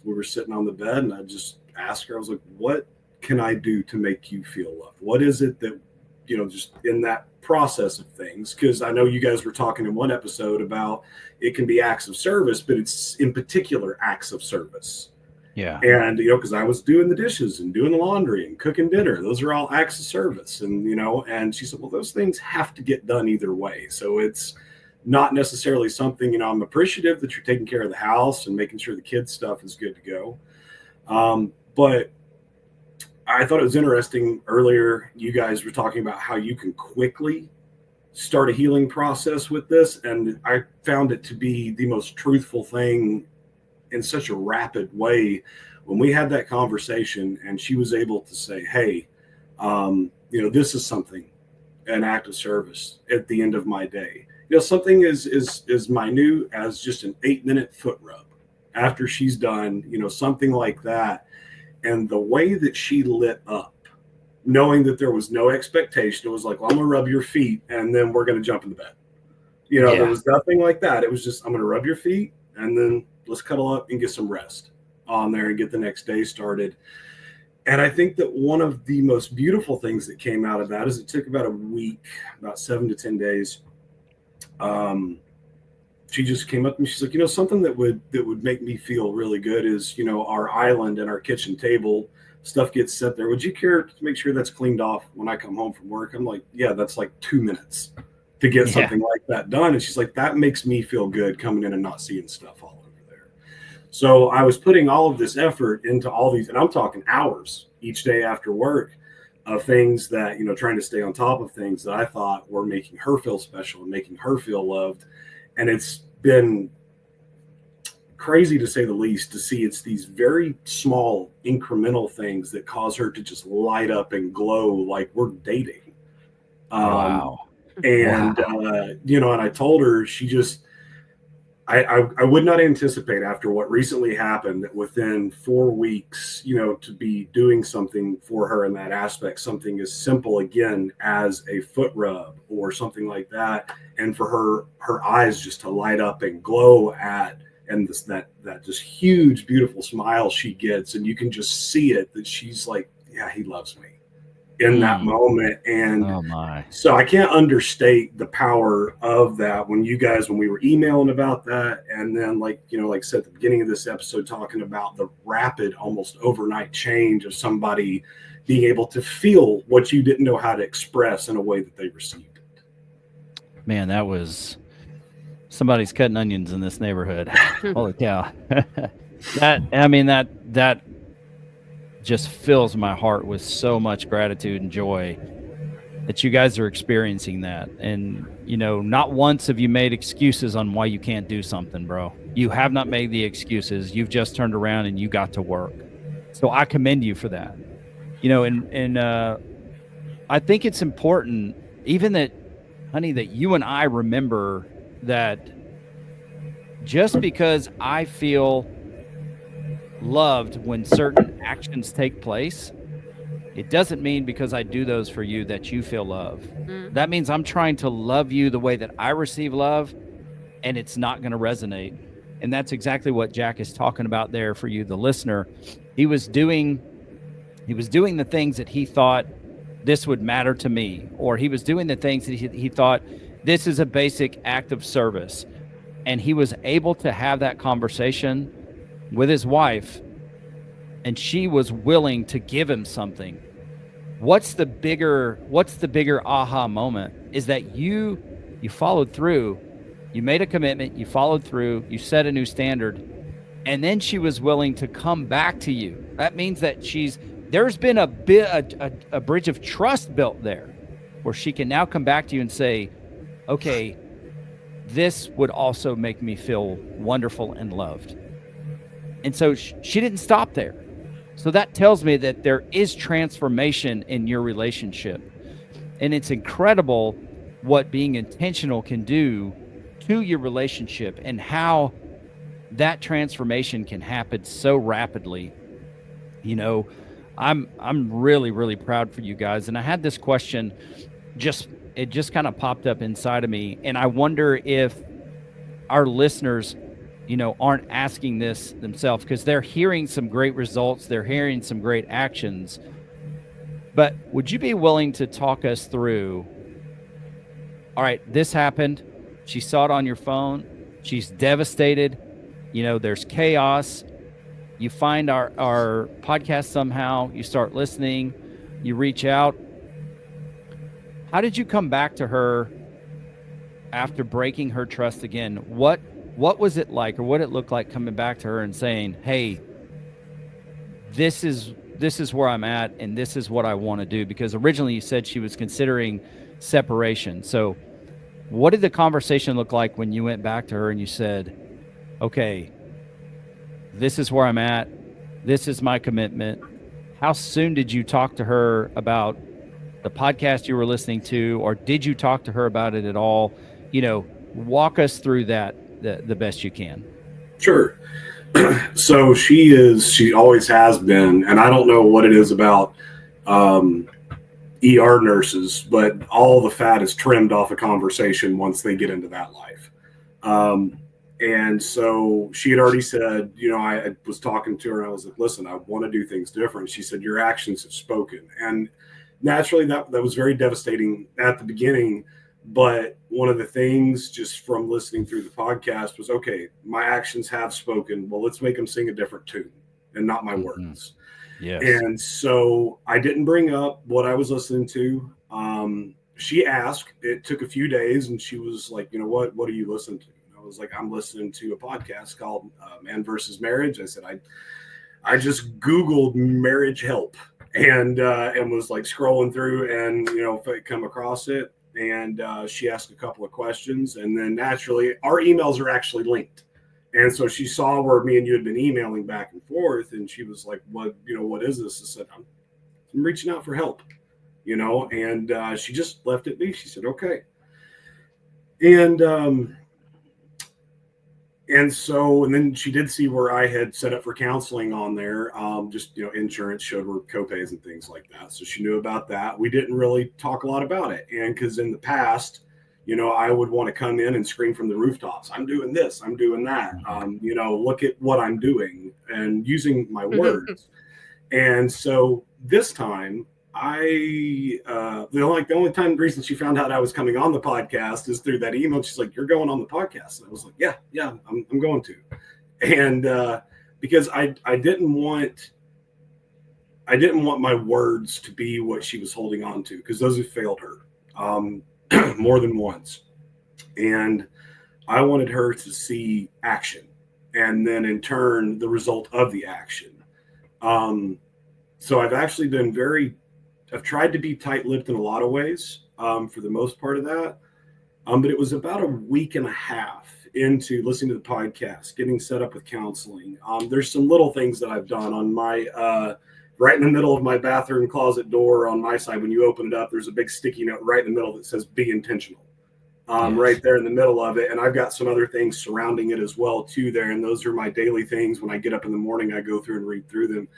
C: we were sitting on the bed and I just asked her, I was like, what can I do to make you feel loved? What is it that, just in that process of things? Because I know you guys were talking in one episode about it can be acts of service, but it's in particular acts of service.
A: Yeah.
C: And, because I was doing the dishes and doing the laundry and cooking dinner, those are all acts of service. And, and she said, well, those things have to get done either way. So it's not necessarily something, I'm appreciative that you're taking care of the house and making sure the kids' stuff is good to go. But I thought it was interesting earlier, you guys were talking about how you can quickly start a healing process with this. And I found it to be the most truthful thing in such a rapid way when we had that conversation and she was able to say, hey, this is something, an act of service at the end of my day. Something as minute as just an 8-minute foot rub after she's done, something like that. And the way that she lit up, knowing that there was no expectation, it was like, well, I'm going to rub your feet and then we're going to jump in the bed. There was nothing like that. It was just, I'm going to rub your feet and then let's cuddle up and get some rest on there and get the next day started. And I think that one of the most beautiful things that came out of that is it took about a week, about 7 to 10 days. She just came up to me. She's like, something that would make me feel really good is, our island and our kitchen table stuff gets set there. Would you care to make sure that's cleaned off when I come home from work? I'm like, yeah, that's like 2 minutes to get something like that done. And she's like, that makes me feel good coming in and not seeing stuff all over there. So I was putting all of this effort into all these, and I'm talking hours each day after work of things that, trying to stay on top of things that I thought were making her feel special and making her feel loved. And it's been crazy, to say the least, to see it's these very small incremental things that cause her to just light up and glow like we're dating.
A: Wow.
C: And, and I told her, I would not anticipate after what recently happened that within 4 weeks, to be doing something for her in that aspect, something as simple again as a foot rub or something like that. And for her eyes just to light up and glow at, and that just huge, beautiful smile she gets. And you can just see it that she's like, yeah, he loves me. in that moment. And
A: oh my.
C: So I can't understate the power of that when we were emailing about that. And then like I said at the beginning of this episode, talking about the rapid, almost overnight change of somebody being able to feel what you didn't know how to express in a way that they received it.
A: Man, that was somebody's cutting onions in this neighborhood. Holy cow. That just fills my heart with so much gratitude and joy that you guys are experiencing that. And, not once have you made excuses on why you can't do something, bro. You have not made the excuses. You've just turned around and you got to work. So I commend you for that. And I think it's important, even that, honey, that you and I remember that just because I feel loved when certain actions take place, it doesn't mean because I do those for you that you feel love. That means I'm trying to love you the way that I receive love, and it's not going to resonate. And that's exactly what Jack is talking about there for you, the listener. He was doing the things that he thought this would matter to me, or he was doing the things that he thought this is a basic act of service. And he was able to have that conversation with his wife, and she was willing to give him something. What's the bigger aha moment is that you followed through, you made a commitment, you followed through, you set a new standard, and then she was willing to come back to you. That means that there's been a bridge of trust built there where she can now come back to you and say, okay, this would also make me feel wonderful and loved. And so she didn't stop there. So that tells me that there is transformation in your relationship. And it's incredible what being intentional can do to your relationship and how that transformation can happen so rapidly. I'm really, really proud for you guys. And I had this question, it just kind of popped up inside of me. And I wonder if our listeners aren't asking this themselves, because they're hearing some great results. They're hearing some great actions. But would you be willing to talk us through, all right, this happened. She saw it on your phone. She's devastated. There's chaos. You find our podcast somehow. You start listening. You reach out. How did you come back to her after breaking her trust again? What was it like, or what it looked like coming back to her and saying, hey, this is where I'm at, and this is what I want to do? Because originally you said she was considering separation. So what did the conversation look like when you went back to her and you said, okay, this is where I'm at, this is my commitment? How soon did you talk to her about the podcast you were listening to, or did you talk to her about it at all? Walk us through that the best you can.
C: Sure. So she always has been, and I don't know what it is about ER nurses, but all the fat is trimmed off a conversation once they get into that life. And so she had already said, I was talking to her and I was like, listen, I want to do things different. She said, your actions have spoken. And naturally that was very devastating at the beginning. But one of the things just from listening through the podcast was, okay, my actions have spoken. Well, let's make them sing a different tune and not my words.
A: Yes.
C: And so I didn't bring up what I was listening to. She asked, it took a few days, and she was like, what are you listening to? And I was like, I'm listening to a podcast called Man vs. Marriage. I said, I just Googled marriage help and was like scrolling through and, if I come across it. And she asked a couple of questions, and then naturally our emails are actually linked. And so she saw where me and you had been emailing back and forth, and she was like, what is this? I said, I'm reaching out for help, and she just left it be. She said, okay. And then she did see where I had set up for counseling on there. Insurance showed her copays and things like that. So she knew about that. We didn't really talk a lot about it. And because in the past, I would want to come in and scream from the rooftops, I'm doing this, I'm doing that. Look at what I'm doing and using my words. And so this time the only reason she found out I was coming on the podcast is through that email. She's like, "You're going on the podcast," and I was like, "Yeah, I'm going to," and because I didn't want my words to be what she was holding on to, because those have failed her more than once, and I wanted her to see action, and then in turn the result of the action. So I've actually been I've tried to be tight-lipped in a lot of ways for the most part of that. But it was about a week and a half into listening to the podcast, getting set up with counseling. There's some little things that I've done on my, right in the middle of my bathroom closet door on my side. When you open it up, there's a big sticky note right in the middle that says "Be intentional."
A: Yes.
C: Right there in the middle of it. And I've got some other things surrounding it as well too there. And those are my daily things. When I get up in the morning, I go through and read through them.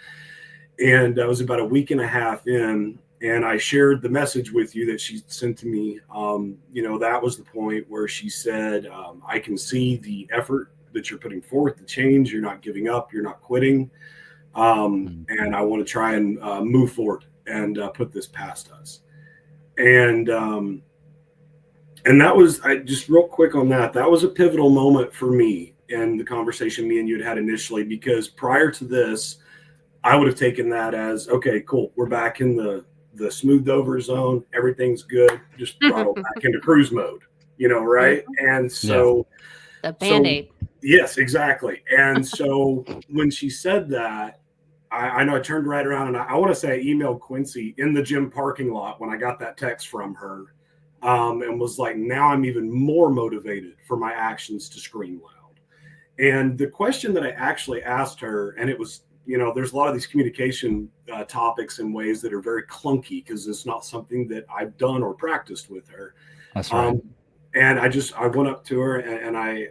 C: And I was about a week and a half in, and I shared the message with you that she sent to me. That was the point where she said, I can see the effort that you're putting forth, the change. You're not giving up. You're not quitting. And I want to try and move forward and put this past us. And that was, just real quick on that was a pivotal moment for me in the conversation me and you had initially, because prior to this, I would have taken that as, okay, cool, we're back in the smoothed over zone. Everything's good. Just throttle back into cruise mode, right? And so
B: the Band-Aid.
C: Yes, exactly. And so when she said that, I know I turned right around, and I want to say I emailed Quincy in the gym parking lot when I got that text from her, and was like, now I'm even more motivated for my actions to scream loud. And the question that I actually asked her, and it was, there's a lot of these communication topics and ways that are very clunky because it's not something that I've done or practiced with her.
A: That's right.
C: And I went up to her, and I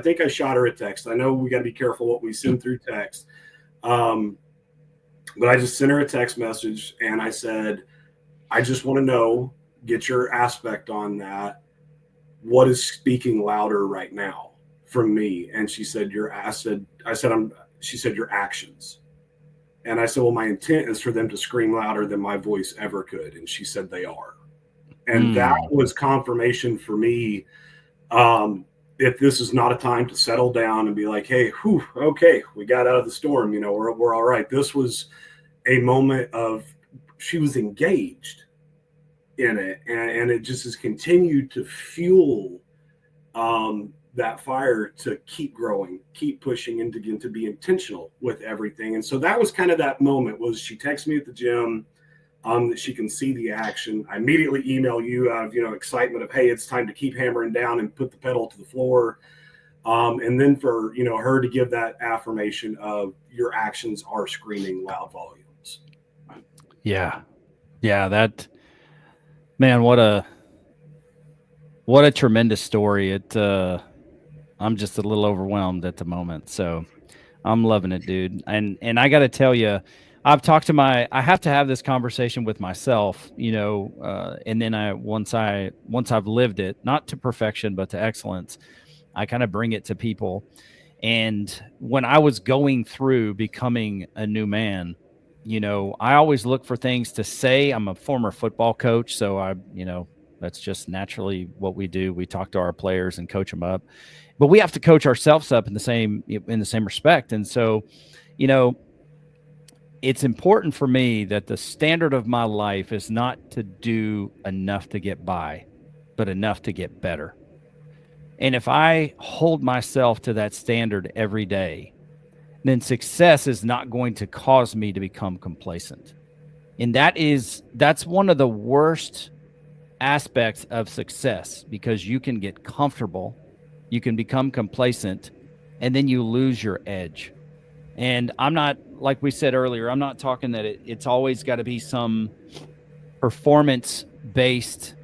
C: think I shot her a text. I know we got to be careful what we send through text. But I just sent her a text message, and I said, I just want to know, get your aspect on that. What is speaking louder right now from me? And she said, she said, your actions. And I said, well, my intent is for them to scream louder than my voice ever could. And she said they are. And that was confirmation for me. If this is not a time to settle down and be like, hey, okay, we got out of the storm, we're all right. This was a moment of, she was engaged in it, and it just has continued to fuel that fire to keep growing, keep pushing, and to be intentional with everything. And so that was kind of that moment. Was she texted me at the gym that she can see the action. I immediately email you out of excitement of, hey, it's time to keep hammering down and put the pedal to the floor. And then for her to give that affirmation of, your actions are screaming loud volumes.
A: Yeah. That, man, what a tremendous story. I'm just a little overwhelmed at the moment. So I'm loving it, dude. And I got to tell you, I've talked to I have to have this conversation with myself, and then once I've lived it, not to perfection, but to excellence, I kind of bring it to people. And when I was going through becoming a new man, I always look for things to say. I'm a former football coach, so that's just naturally what we do. We talk to our players and coach them up, but we have to coach ourselves up in the same respect. And so, it's important for me that the standard of my life is not to do enough to get by, but enough to get better. And if I hold myself to that standard every day, then success is not going to cause me to become complacent. And that's one of the worst aspects of success, because you can get comfortable, you can become complacent, and then you lose your edge. And I'm not, like we said earlier, I'm not talking that it's always got to be some performance-based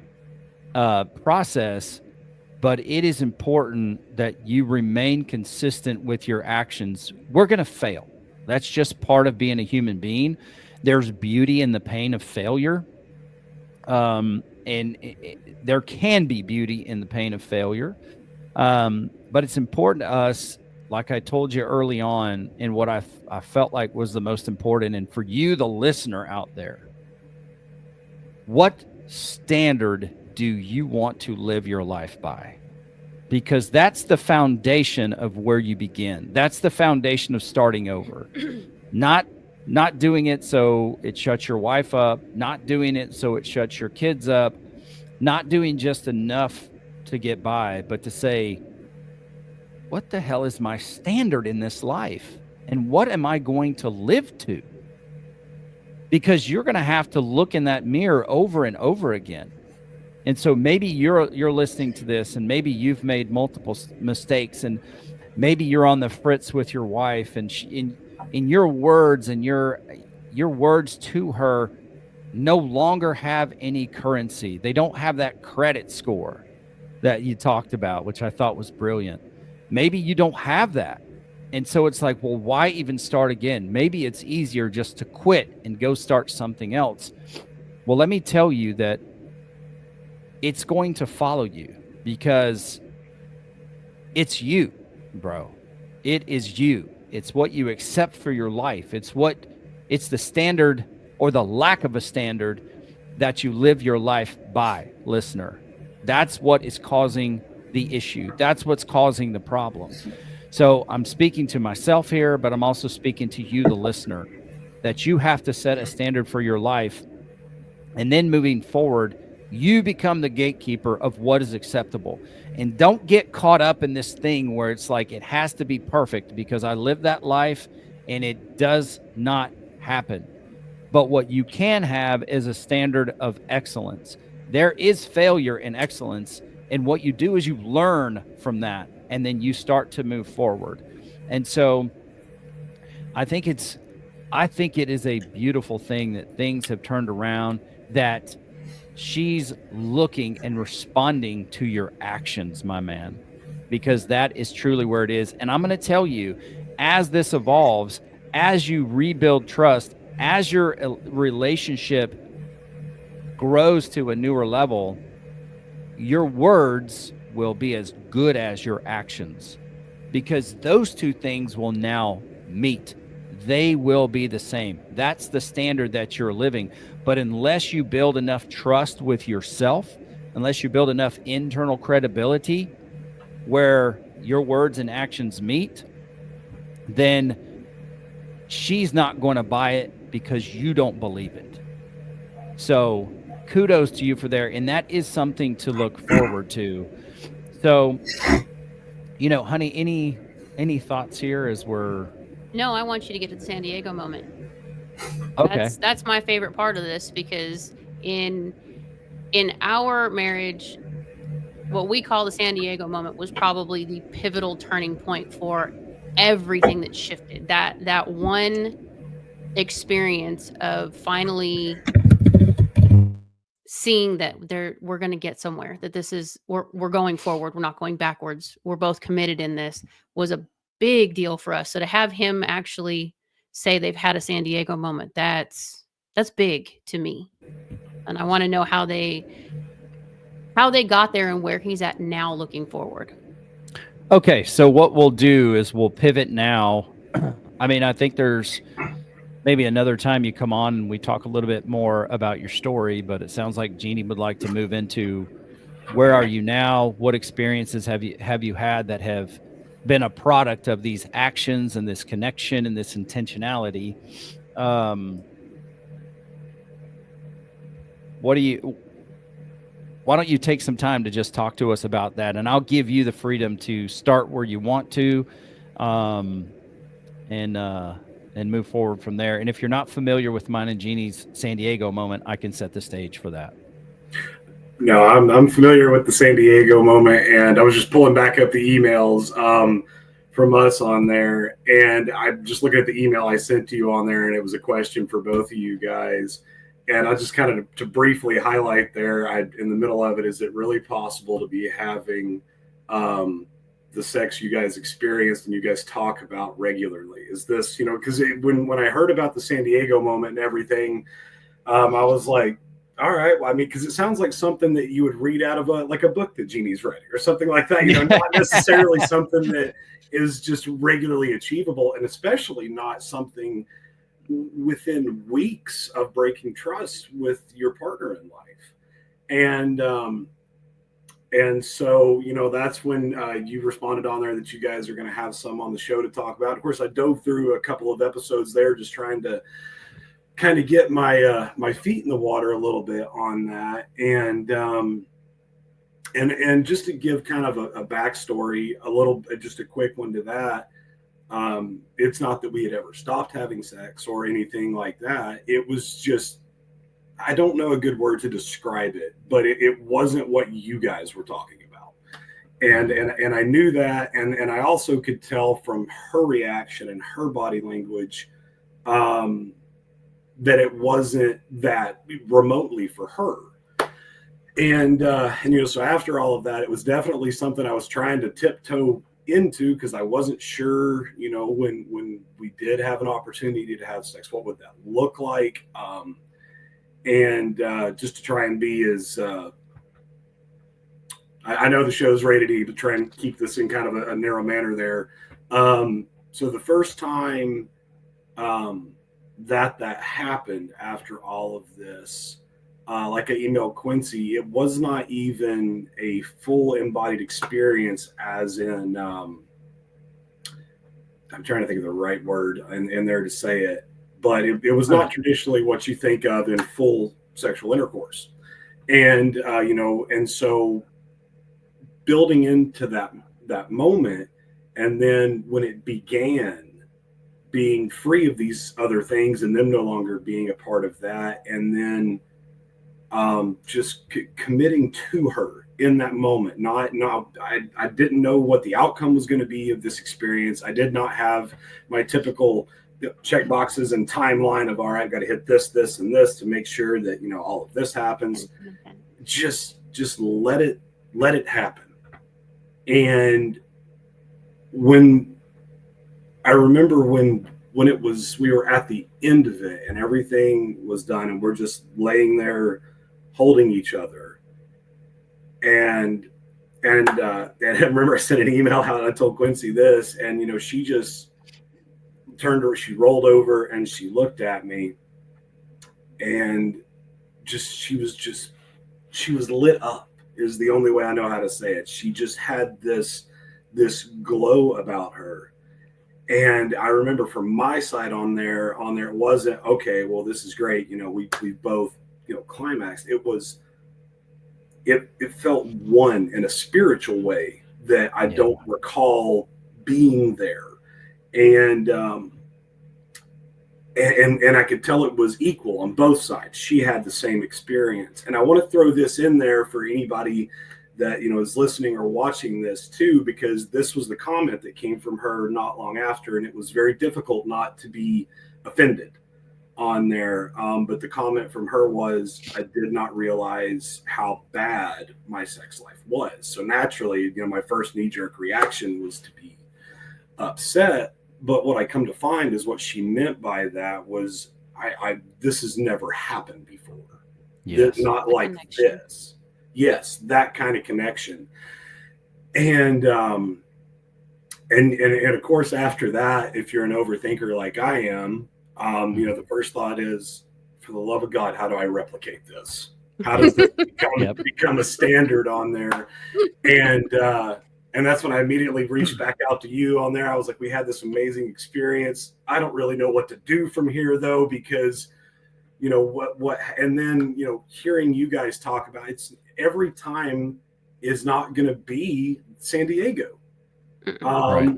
A: process, but it is important that you remain consistent with your actions. We're going to fail. That's just part of being a human being. There's beauty in the pain of failure. There can be beauty in the pain of failure. But it's important to us, like I told you early on, and what I felt like was the most important, and for you, the listener out there, what standard do you want to live your life by? Because that's the foundation of where you begin. That's the foundation of starting over. Not doing it so it shuts your wife up, not doing it so it shuts your kids up, not doing just enough to get by, but to say, what the hell is my standard in this life? And what am I going to live to? Because you're going to have to look in that mirror over and over again. And so maybe you're listening to this, and maybe you've made multiple mistakes, and maybe you're on the fritz with your wife, and in your words and your words to her no longer have any currency. They don't have that credit score that you talked about, which I thought was brilliant. Maybe you don't have that. And so it's like, well, why even start again? Maybe it's easier just to quit and go start something else. Well, let me tell you that it's going to follow you, because it's you, bro. It is you. It's what you accept for your life. It's the standard, or the lack of a standard, that you live your life by, listener. That's what is causing the issue. That's what's causing the problem. So I'm speaking to myself here, but I'm also speaking to you, the listener, that you have to set a standard for your life. And then moving forward, you become the gatekeeper of what is acceptable. And don't get caught up in this thing where it's like, it has to be perfect because I live that life, and it does not happen. But what you can have is a standard of excellence. There is failure in excellence. And what you do is you learn from that, and then you start to move forward. And so I think it is a beautiful thing that things have turned around, that she's looking and responding to your actions, my man, because that is truly where it is. And I'm going to tell you, as this evolves, as you rebuild trust, as your relationship grows to a newer level, your words will be as good as your actions, because those two things will now meet. They will be the same. That's the standard that you're living. But unless you build enough trust with yourself, unless you build enough internal credibility where your words and actions meet, then she's not going to buy it because you don't believe it. So kudos to you for there. And that is something to look forward to. So, honey, any thoughts here as we're...
B: No, I want you to get to the San Diego moment.
A: Okay.
B: That's my favorite part of this, because in our marriage, what we call the San Diego moment was probably the pivotal turning point for everything that shifted. That one experience of finally seeing that we're going to get somewhere, that this is, we're going forward, we're not going backwards, we're both committed in this, was a big deal for us. So to have him actually say they've had a San Diego moment, that's big to me. And I want to know how they got there and where he's at now looking forward.
A: Okay, so what we'll do is we'll pivot now. I mean, I think there's maybe another time you come on and we talk a little bit more about your story, but it sounds like Jeannie would like to move into where are you now? What experiences have you had that have been a product of these actions and this connection and this intentionality? Why don't you take some time to just talk to us about that? And I'll give you the freedom to start where you want to, and move forward from there. And if you're not familiar with mine and Jeannie's San Diego moment, I can set the stage for that.
C: No, I'm familiar with the San Diego moment, and I was just pulling back up the emails from us on there, and I'm just looking at the email I sent to you on there, and it was a question for both of you guys. And I just kind of to briefly highlight there, in the middle of it, is it really possible to be having the sex you guys experienced and you guys talk about regularly? Is this, because when I heard about the San Diego moment and everything, I was like, all right, well, I mean, because it sounds like something that you would read out of a book that Jeannie's writing or something like that, not necessarily something that is just regularly achievable, and especially not something within weeks of breaking trust with your partner in life. And so, that's when you responded on there that you guys are going to have some on the show to talk about. Of course, I dove through a couple of episodes there, just trying to kind of get my feet in the water a little bit on that. And just to give kind of a backstory, just a quick one to that. It's not that we had ever stopped having sex or anything like that. It was just, I don't know a good word to describe it, but it wasn't what you guys were talking about. And I knew that. And I also could tell from her reaction and her body language, that it wasn't that remotely for her. And so after all of that, it was definitely something I was trying to tiptoe into, because I wasn't sure, when we did have an opportunity to have sex, what would that look like? And just to try and be as, I know the show's rated E, but try and keep this in kind of a narrow manner there. So the first time that happened after all of this, like I emailed Quincy, it was not even a full embodied experience, as in, I'm trying to think of the right word in there to say it, but it was not traditionally what you think of in full sexual intercourse. And, and so building into that moment, and then when it began, being free of these other things and them no longer being a part of that, and then just committing to her in that moment. I didn't know what the outcome was going to be of this experience. I did not have my typical check boxes and timeline of, all right, I've got to hit this, and this to make sure that, all of this happens. Just let it happen. And I remember when we were at the end of it and everything was done, and we're just laying there holding each other. And I remember I sent an email out, and I told Quincy this, and, she just she rolled over and she looked at me, and she was lit up, is the only way I know how to say it. She just had this glow about her. And I remember from my side on there, it wasn't, okay, well, this is great. We both, climaxed. It felt one in a spiritual way that I don't recall being there. And I could tell it was equal on both sides. She had the same experience. And I want to throw this in there for anybody that, is listening or watching this too, because this was the comment that came from her not long after. And it was very difficult not to be offended on there. But the comment from her was, I did not realize how bad my sex life was. So naturally, my first knee-jerk reaction was to be upset. But what I come to find is what she meant by that was, this has never happened before.
A: Yes.
C: Not like this. Yes, that kind of connection. And of course, after that, if you're an overthinker like I am, the first thought is, for the love of God, how do I replicate this? How does this become a standard on there? And that's when I immediately reached back out to you on there. I was like, we had this amazing experience. I don't really know what to do from here, though, because, what, and then, hearing you guys talk about it's every time is not going to be San Diego.
A: Right.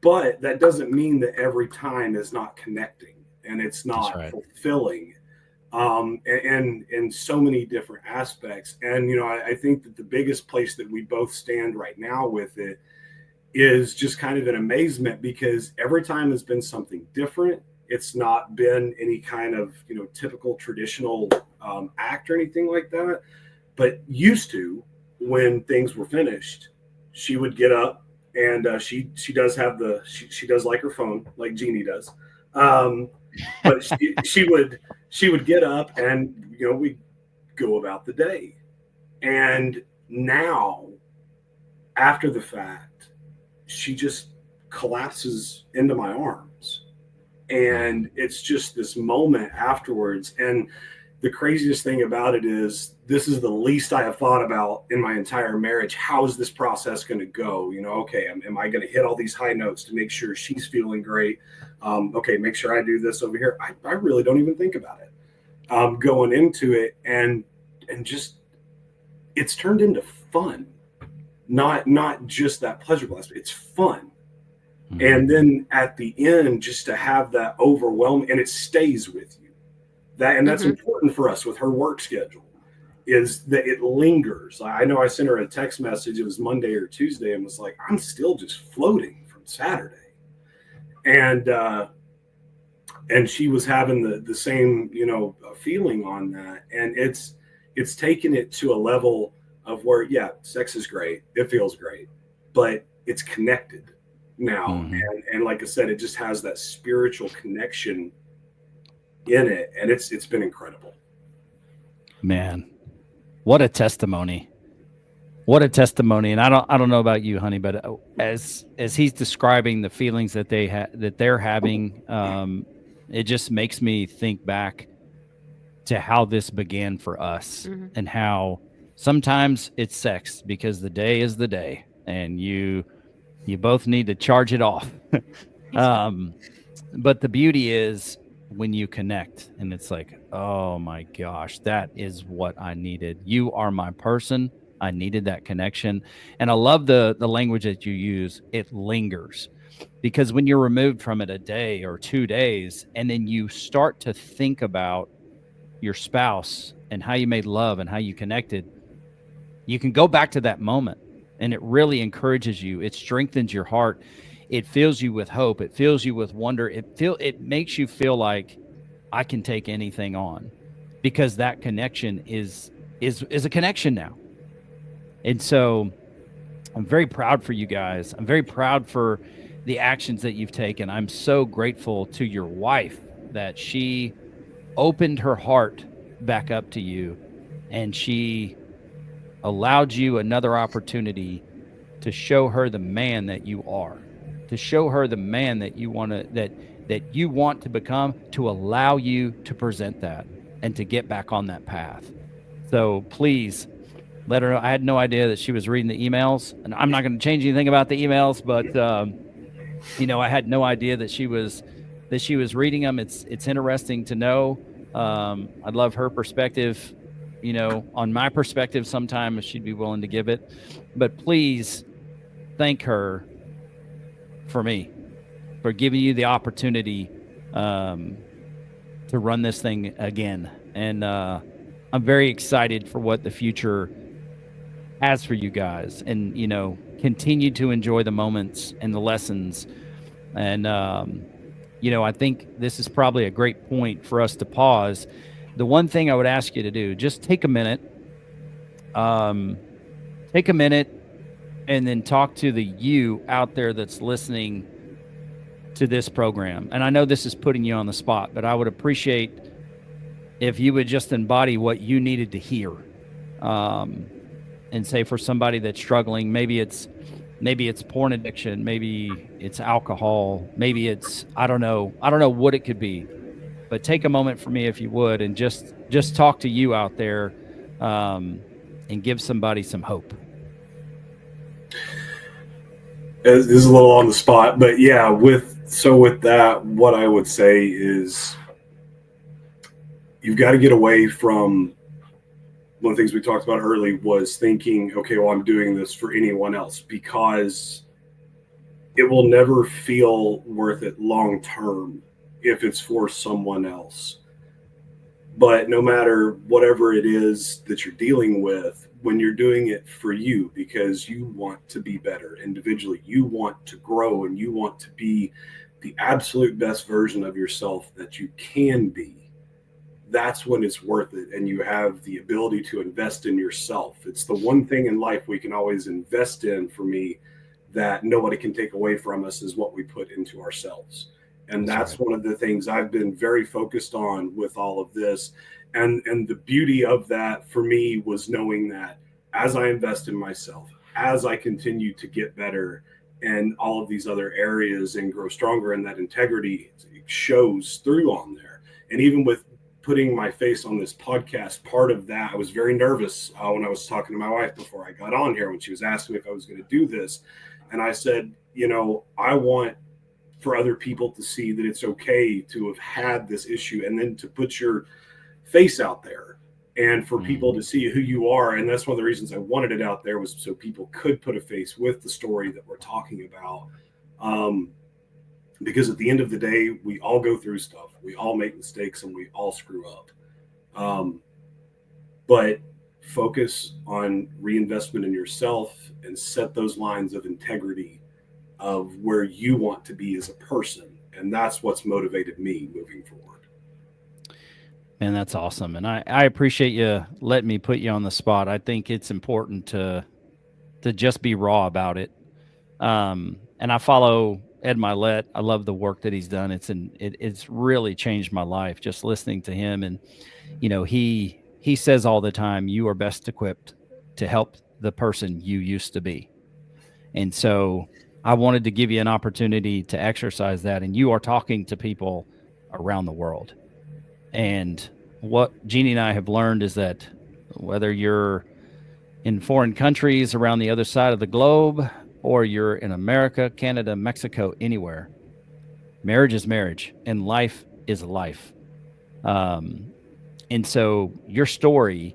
C: But that doesn't mean that every time is not connecting and it's not fulfilling. And in so many different aspects. And, I think that the biggest place that we both stand right now with it is just kind of an amazement, because every time has been something different. It's not been any kind of, typical traditional act or anything like that. But used to, when things were finished, she would get up, and she does have she does like her phone, like Jeannie does. But she would get up, and we'd go about the day. And now, after the fact, she just collapses into my arms, And it's just this moment afterwards. And the craziest thing about it is this is the least I have thought about in my entire marriage. How is this process going to go? You know, okay, am I going to hit all these high notes to make sure she's feeling great? Okay, make sure I do this over here. I really don't even think about it going into it. And just, it's turned into fun, not just that pleasurable aspect. It's fun. And then at the end, just to have that overwhelming, and it stays with you. That's important for us with her work schedule, is that it lingers. I know I sent her a text message. It was Monday or Tuesday, and was like, I'm still just floating from Saturday. And she was having the same, feeling on that. And it's taken it to a level of where, yeah, sex is great. It feels great, but it's connected now. And like I said, it just has that spiritual connection in it. And it's been incredible.
A: Man, what a testimony. What a testimony. And I don't know about you, honey, but as he's describing the feelings that they're having, it just makes me think back to how this began for us, and how sometimes it's sex because the day is the day and you both need to charge it off. But the beauty is when you connect and it's like, oh my gosh, that is what I needed. You are my person. I needed that connection. And I love the language that you use. It lingers, because when you're removed from it a day or 2 days, and then you start to think about your spouse and how you made love and how you connected, you can go back to that moment, and it really encourages you. It strengthens your heart. It fills you with hope. It fills you with wonder. It makes you feel like I can take anything on, because that connection is a connection now. And so I'm very proud for you guys. I'm very proud for the actions that you've taken. I'm so grateful to your wife that she opened her heart back up to you, and she allowed you another opportunity to show her the man that you are, to show her the man that you want to become, to allow you to present that and to get back on that path. So please let her know. I had no idea that she was reading the emails, and I'm not going to change anything about the emails, but I had no idea that she was reading them. It's interesting to know. I'd love her perspective, on my perspective sometime, if she'd be willing to give it. But please thank her for giving you the opportunity to run this thing again. And I'm very excited for what the future has for you guys, and continue to enjoy the moments and the lessons. And I think this is probably a great point for us to pause. The one thing I would ask you to do, just take a minute, and then talk to the you out there that's listening to this program. And I know this is putting you on the spot, but I would appreciate if you would just embody what you needed to hear. And say, for somebody that's struggling, maybe it's porn addiction, maybe it's alcohol, maybe it's, I don't know what it could be, but take a moment for me, if you would, and just talk to you out there, and give somebody some hope.
C: This is a little on the spot, but yeah, with that, what I would say is you've got to get away from, one of the things we talked about early was thinking, okay, well, I'm doing this for anyone else, because it will never feel worth it long term if it's for someone else. But no matter whatever it is that you're dealing with, when you're doing it for you, because you want to be better individually, you want to grow, and you want to be the absolute best version of yourself that you can be, that's when it's worth it. And you have the ability to invest in yourself. It's the one thing in life we can always invest in, for me, that nobody can take away from us, is what we put into ourselves. And that's right. One of the things I've been very focused on with all of this. And the beauty of that for me was knowing that as I invest in myself, as I continue to get better, and all of these other areas and grow stronger. And that integrity shows through on there. And even with putting my face on this podcast, part of that, I was very nervous when I was talking to my wife before I got on here, when she was asking me if I was going to do this. And I said, I want for other people to see that it's okay to have had this issue, and then to put your face out there and for people to see who you are. And that's one of the reasons I wanted it out there, was so people could put a face with the story that we're talking about. Because at the end of the day, we all go through stuff. We all make mistakes and we all screw up. But focus on reinvestment in yourself and set those lines of integrity of where you want to be as a person. And that's what's motivated me moving forward.
A: Man, that's awesome. And I appreciate you letting me put you on the spot. I think it's important to just be raw about it. And I follow Ed Milet. I love the work that he's done. It's really changed my life just listening to him. And, he says all the time, you are best equipped to help the person you used to be. And so I wanted to give you an opportunity to exercise that. And you are talking to people around the world. And what Jeannie and I have learned is that whether you're in foreign countries around the other side of the globe, or you're in America, Canada, Mexico, anywhere, marriage is marriage and life is life. And so your story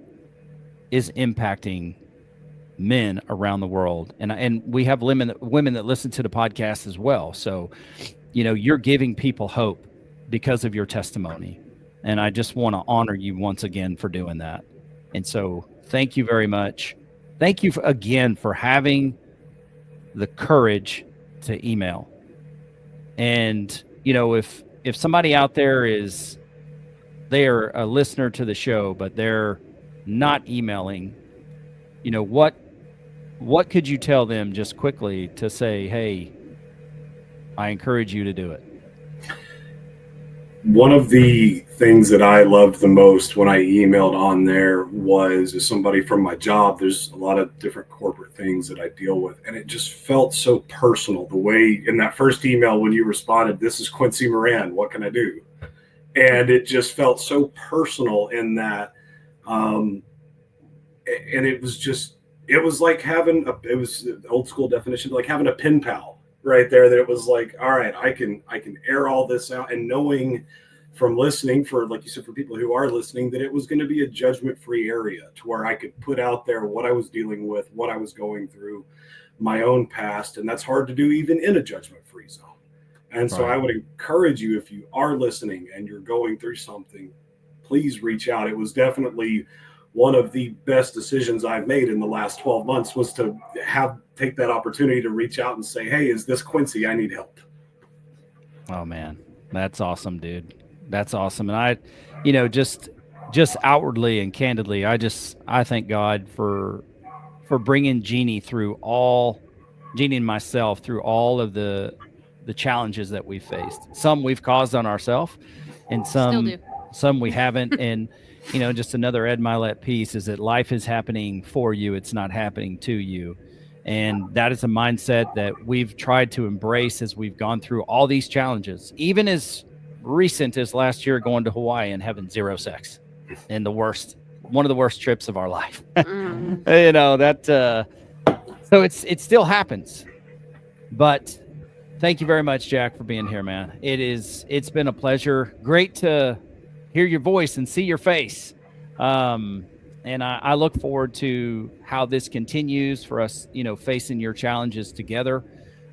A: is impacting men around the world. And we have women that listen to the podcast as well. So, you're giving people hope because of your testimony. And I just want to honor you once again for doing that. And so thank you very much. Thank you again for having the courage to email. And, if somebody out there they're a listener to the show, but they're not emailing, what could you tell them just quickly to say, hey, I encourage you to do it?
C: One of the things that I loved the most when I emailed on there was, as somebody from my job, there's a lot of different corporate things that I deal with. And it just felt so personal. The way in that first email, when you responded, "This is Quincy Moran, what can I do?" And it just felt so personal in that. And it was like it was the old school definition, like having a pen pal right there, that it was like, all right, I can air all this out, and knowing from listening, for, like you said, for people who are listening, that it was going to be a judgment-free area to where I could put out there what I was dealing with, what I was going through, my own past. And that's hard to do even in a judgment-free zone. And so I would encourage you, if you are listening and you're going through something, please reach out. It was definitely one of the best decisions I've made in the last 12 months, was to take that opportunity to reach out and say, hey, is this Quincy? I need help.
A: Oh man, that's awesome, dude. That's awesome. And I, just outwardly and candidly, I thank God for bringing Jeannie and myself through all of the challenges that we've faced. Some we've caused on ourselves, and some we haven't. And, just another Ed Milet piece is that life is happening for you. It's not happening to you. And that is a mindset that we've tried to embrace as we've gone through all these challenges, even as recent as last year, going to Hawaii and having zero sex, and one of the worst trips of our life. So it still happens. But thank you very much, Jack, for being here, man. It's been a pleasure. Great to hear your voice and see your face. And I look forward to how this continues for us, facing your challenges together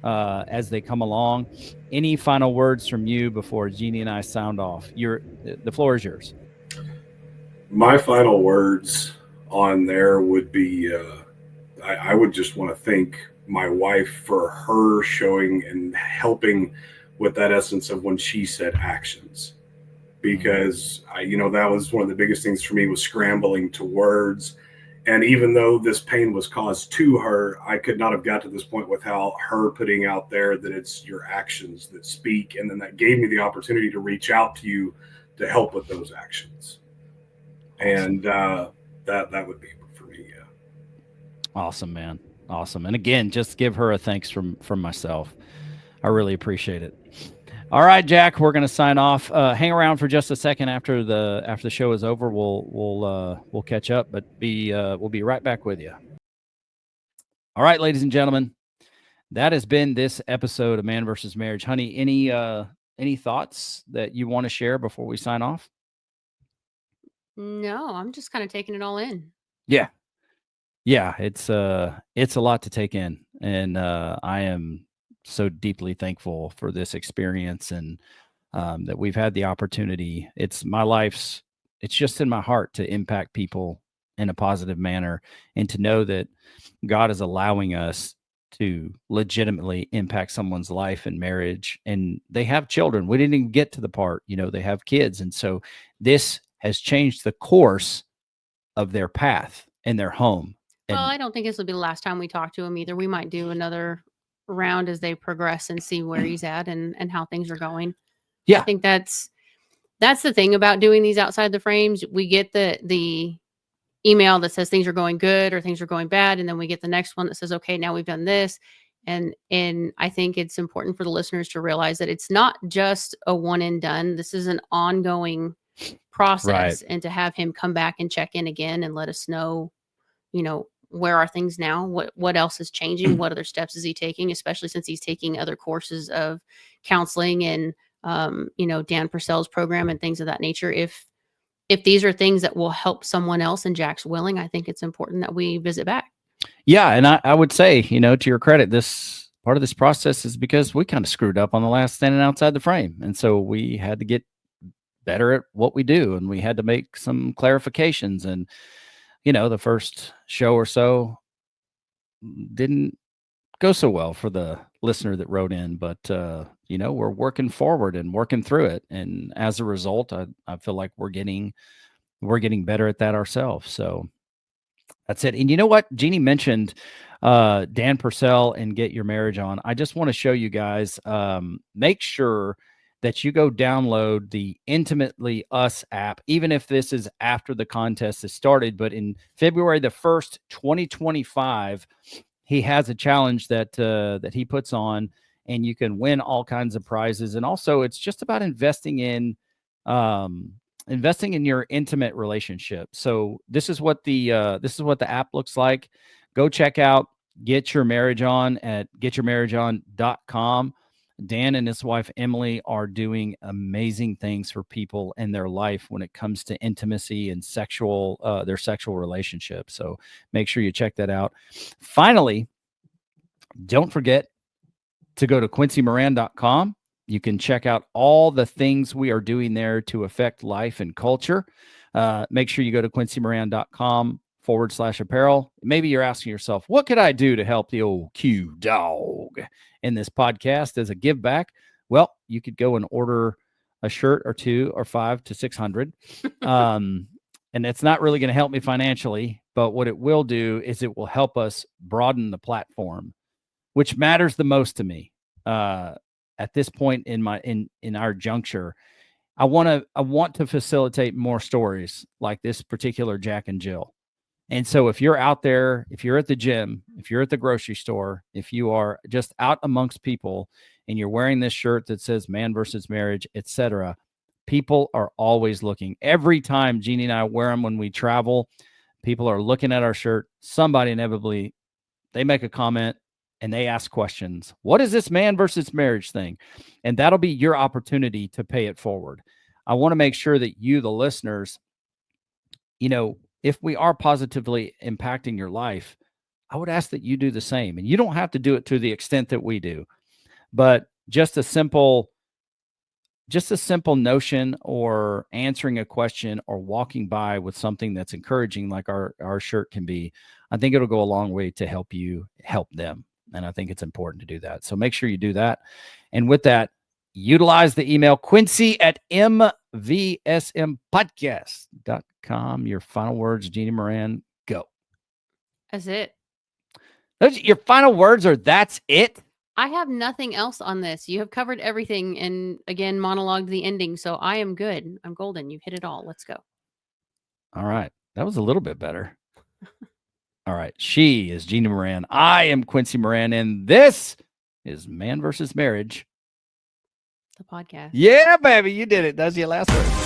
A: as they come along. Any final words from you before Jeannie and I sound off? The floor is yours.
C: My final words on there would be, I would just want to thank my wife for her showing and helping with that essence of when she said actions. Because that was one of the biggest things for me, was scrambling to words. And even though this pain was caused to her, I could not have got to this point without her putting out there that it's your actions that speak. And then that gave me the opportunity to reach out to you to help with those actions. Awesome. And that would be for me. Yeah.
A: Awesome, man. Awesome. And again, just give her a thanks from myself. I really appreciate it. All right, Jack, we're going to sign off. Hang around for just a second after the show is over. We'll catch up, but we'll be right back with you. All right, ladies and gentlemen, that has been this episode of Man versus Marriage. Honey, any thoughts that you want to share before we sign off?
B: No, I'm just kind of taking it all in.
A: Yeah. It's a lot to take in, and I am so deeply thankful for this experience, and that we've had the opportunity. It's just in my heart to impact people in a positive manner, and to know that God is allowing us to legitimately impact someone's life and marriage, and they have children. We didn't even get to the part, they have kids, and so this has changed the course of their path and their home.
B: Well,
A: And
B: I don't think this will be the last time we talk to him either. We might do another round as they progress and see where he's at and how things are going. I
A: yeah,
B: think that's the thing about doing these outside the frames. We get the email that says things are going good or things are going bad, and then we get the next one that says, okay, now we've done this. And I think it's important for the listeners to realize that it's not just a one and done. This is an ongoing process,
A: right.
B: and to have him come back and check in again and let us know, where are things now? What else is changing? What other steps is he taking? Especially since he's taking other courses of counseling and Dan Purcell's program and things of that nature. If these are things that will help someone else and Jack's willing, I think it's important that we visit back.
A: Yeah, and I would say, to your credit, this part of this process is because we kind of screwed up on the last standing outside the frame, and so we had to get better at what we do, and we had to make some clarifications. And the first show or so didn't go so well for the listener that wrote in, but we're working forward and working through it, and as a result, I feel like we're getting better at that ourselves. So that's it. And you know what? Jeannie mentioned Dan Purcell and Get Your Marriage On. I just want to show you guys, make sure that you go download the Intimately Us app, even if this is after the contest has started. But in February the 1st, 2025, he has a challenge that he puts on, and you can win all kinds of prizes. And also, it's just about investing in your intimate relationship. So this is what the app looks like. Go check out Get Your Marriage On at getyourmarriageon.com. Dan and his wife Emily are doing amazing things for people in their life when it comes to intimacy and their sexual relationship. So make sure you check that out. Finally, don't forget to go to quincymoran.com. You can check out all the things we are doing there to affect life and culture. Make sure you go to quincymoran.com/apparel. Maybe you're asking yourself, what could I do to help the old Q dog in this podcast as a give back? Well, you could go and order a shirt or 2 or 5 to 600. And it's not really going to help me financially, but what it will do is it will help us broaden the platform, which matters the most to me. At this point in our juncture, I want to facilitate more stories like this particular Jack and Jill. And so if you're out there, if you're at the gym, if you're at the grocery store, if you are just out amongst people and you're wearing this shirt that says Man versus Marriage, etc., people are always looking. Every time Jeannie and I wear them when we travel, people are looking at our shirt. Somebody inevitably, they make a comment and they ask questions. What is this Man versus Marriage thing? And that'll be your opportunity to pay it forward. I want to make sure that you, the listeners, if we are positively impacting your life, I would ask that you do the same. And you don't have to do it to the extent that we do, but just a simple notion or answering a question or walking by with something that's encouraging, like our shirt can be, I think it'll go a long way to help you help them. And I think it's important to do that. So make sure you do that. And with that, utilize the email quincy@mvsmpodcast.com. Your final words, Jeannie Moran, go.
B: That's it.
A: Your final words are that's it?
B: I have nothing else on this. You have covered everything and again, monologued the ending. So I am good. I'm golden. You've hit it all. Let's go.
A: All right. That was a little bit better. All right. She is Gina Moran. I am Quincy Moran, and this is Man versus Marriage.
B: The podcast.
A: Yeah, baby. You did it. That's your last word.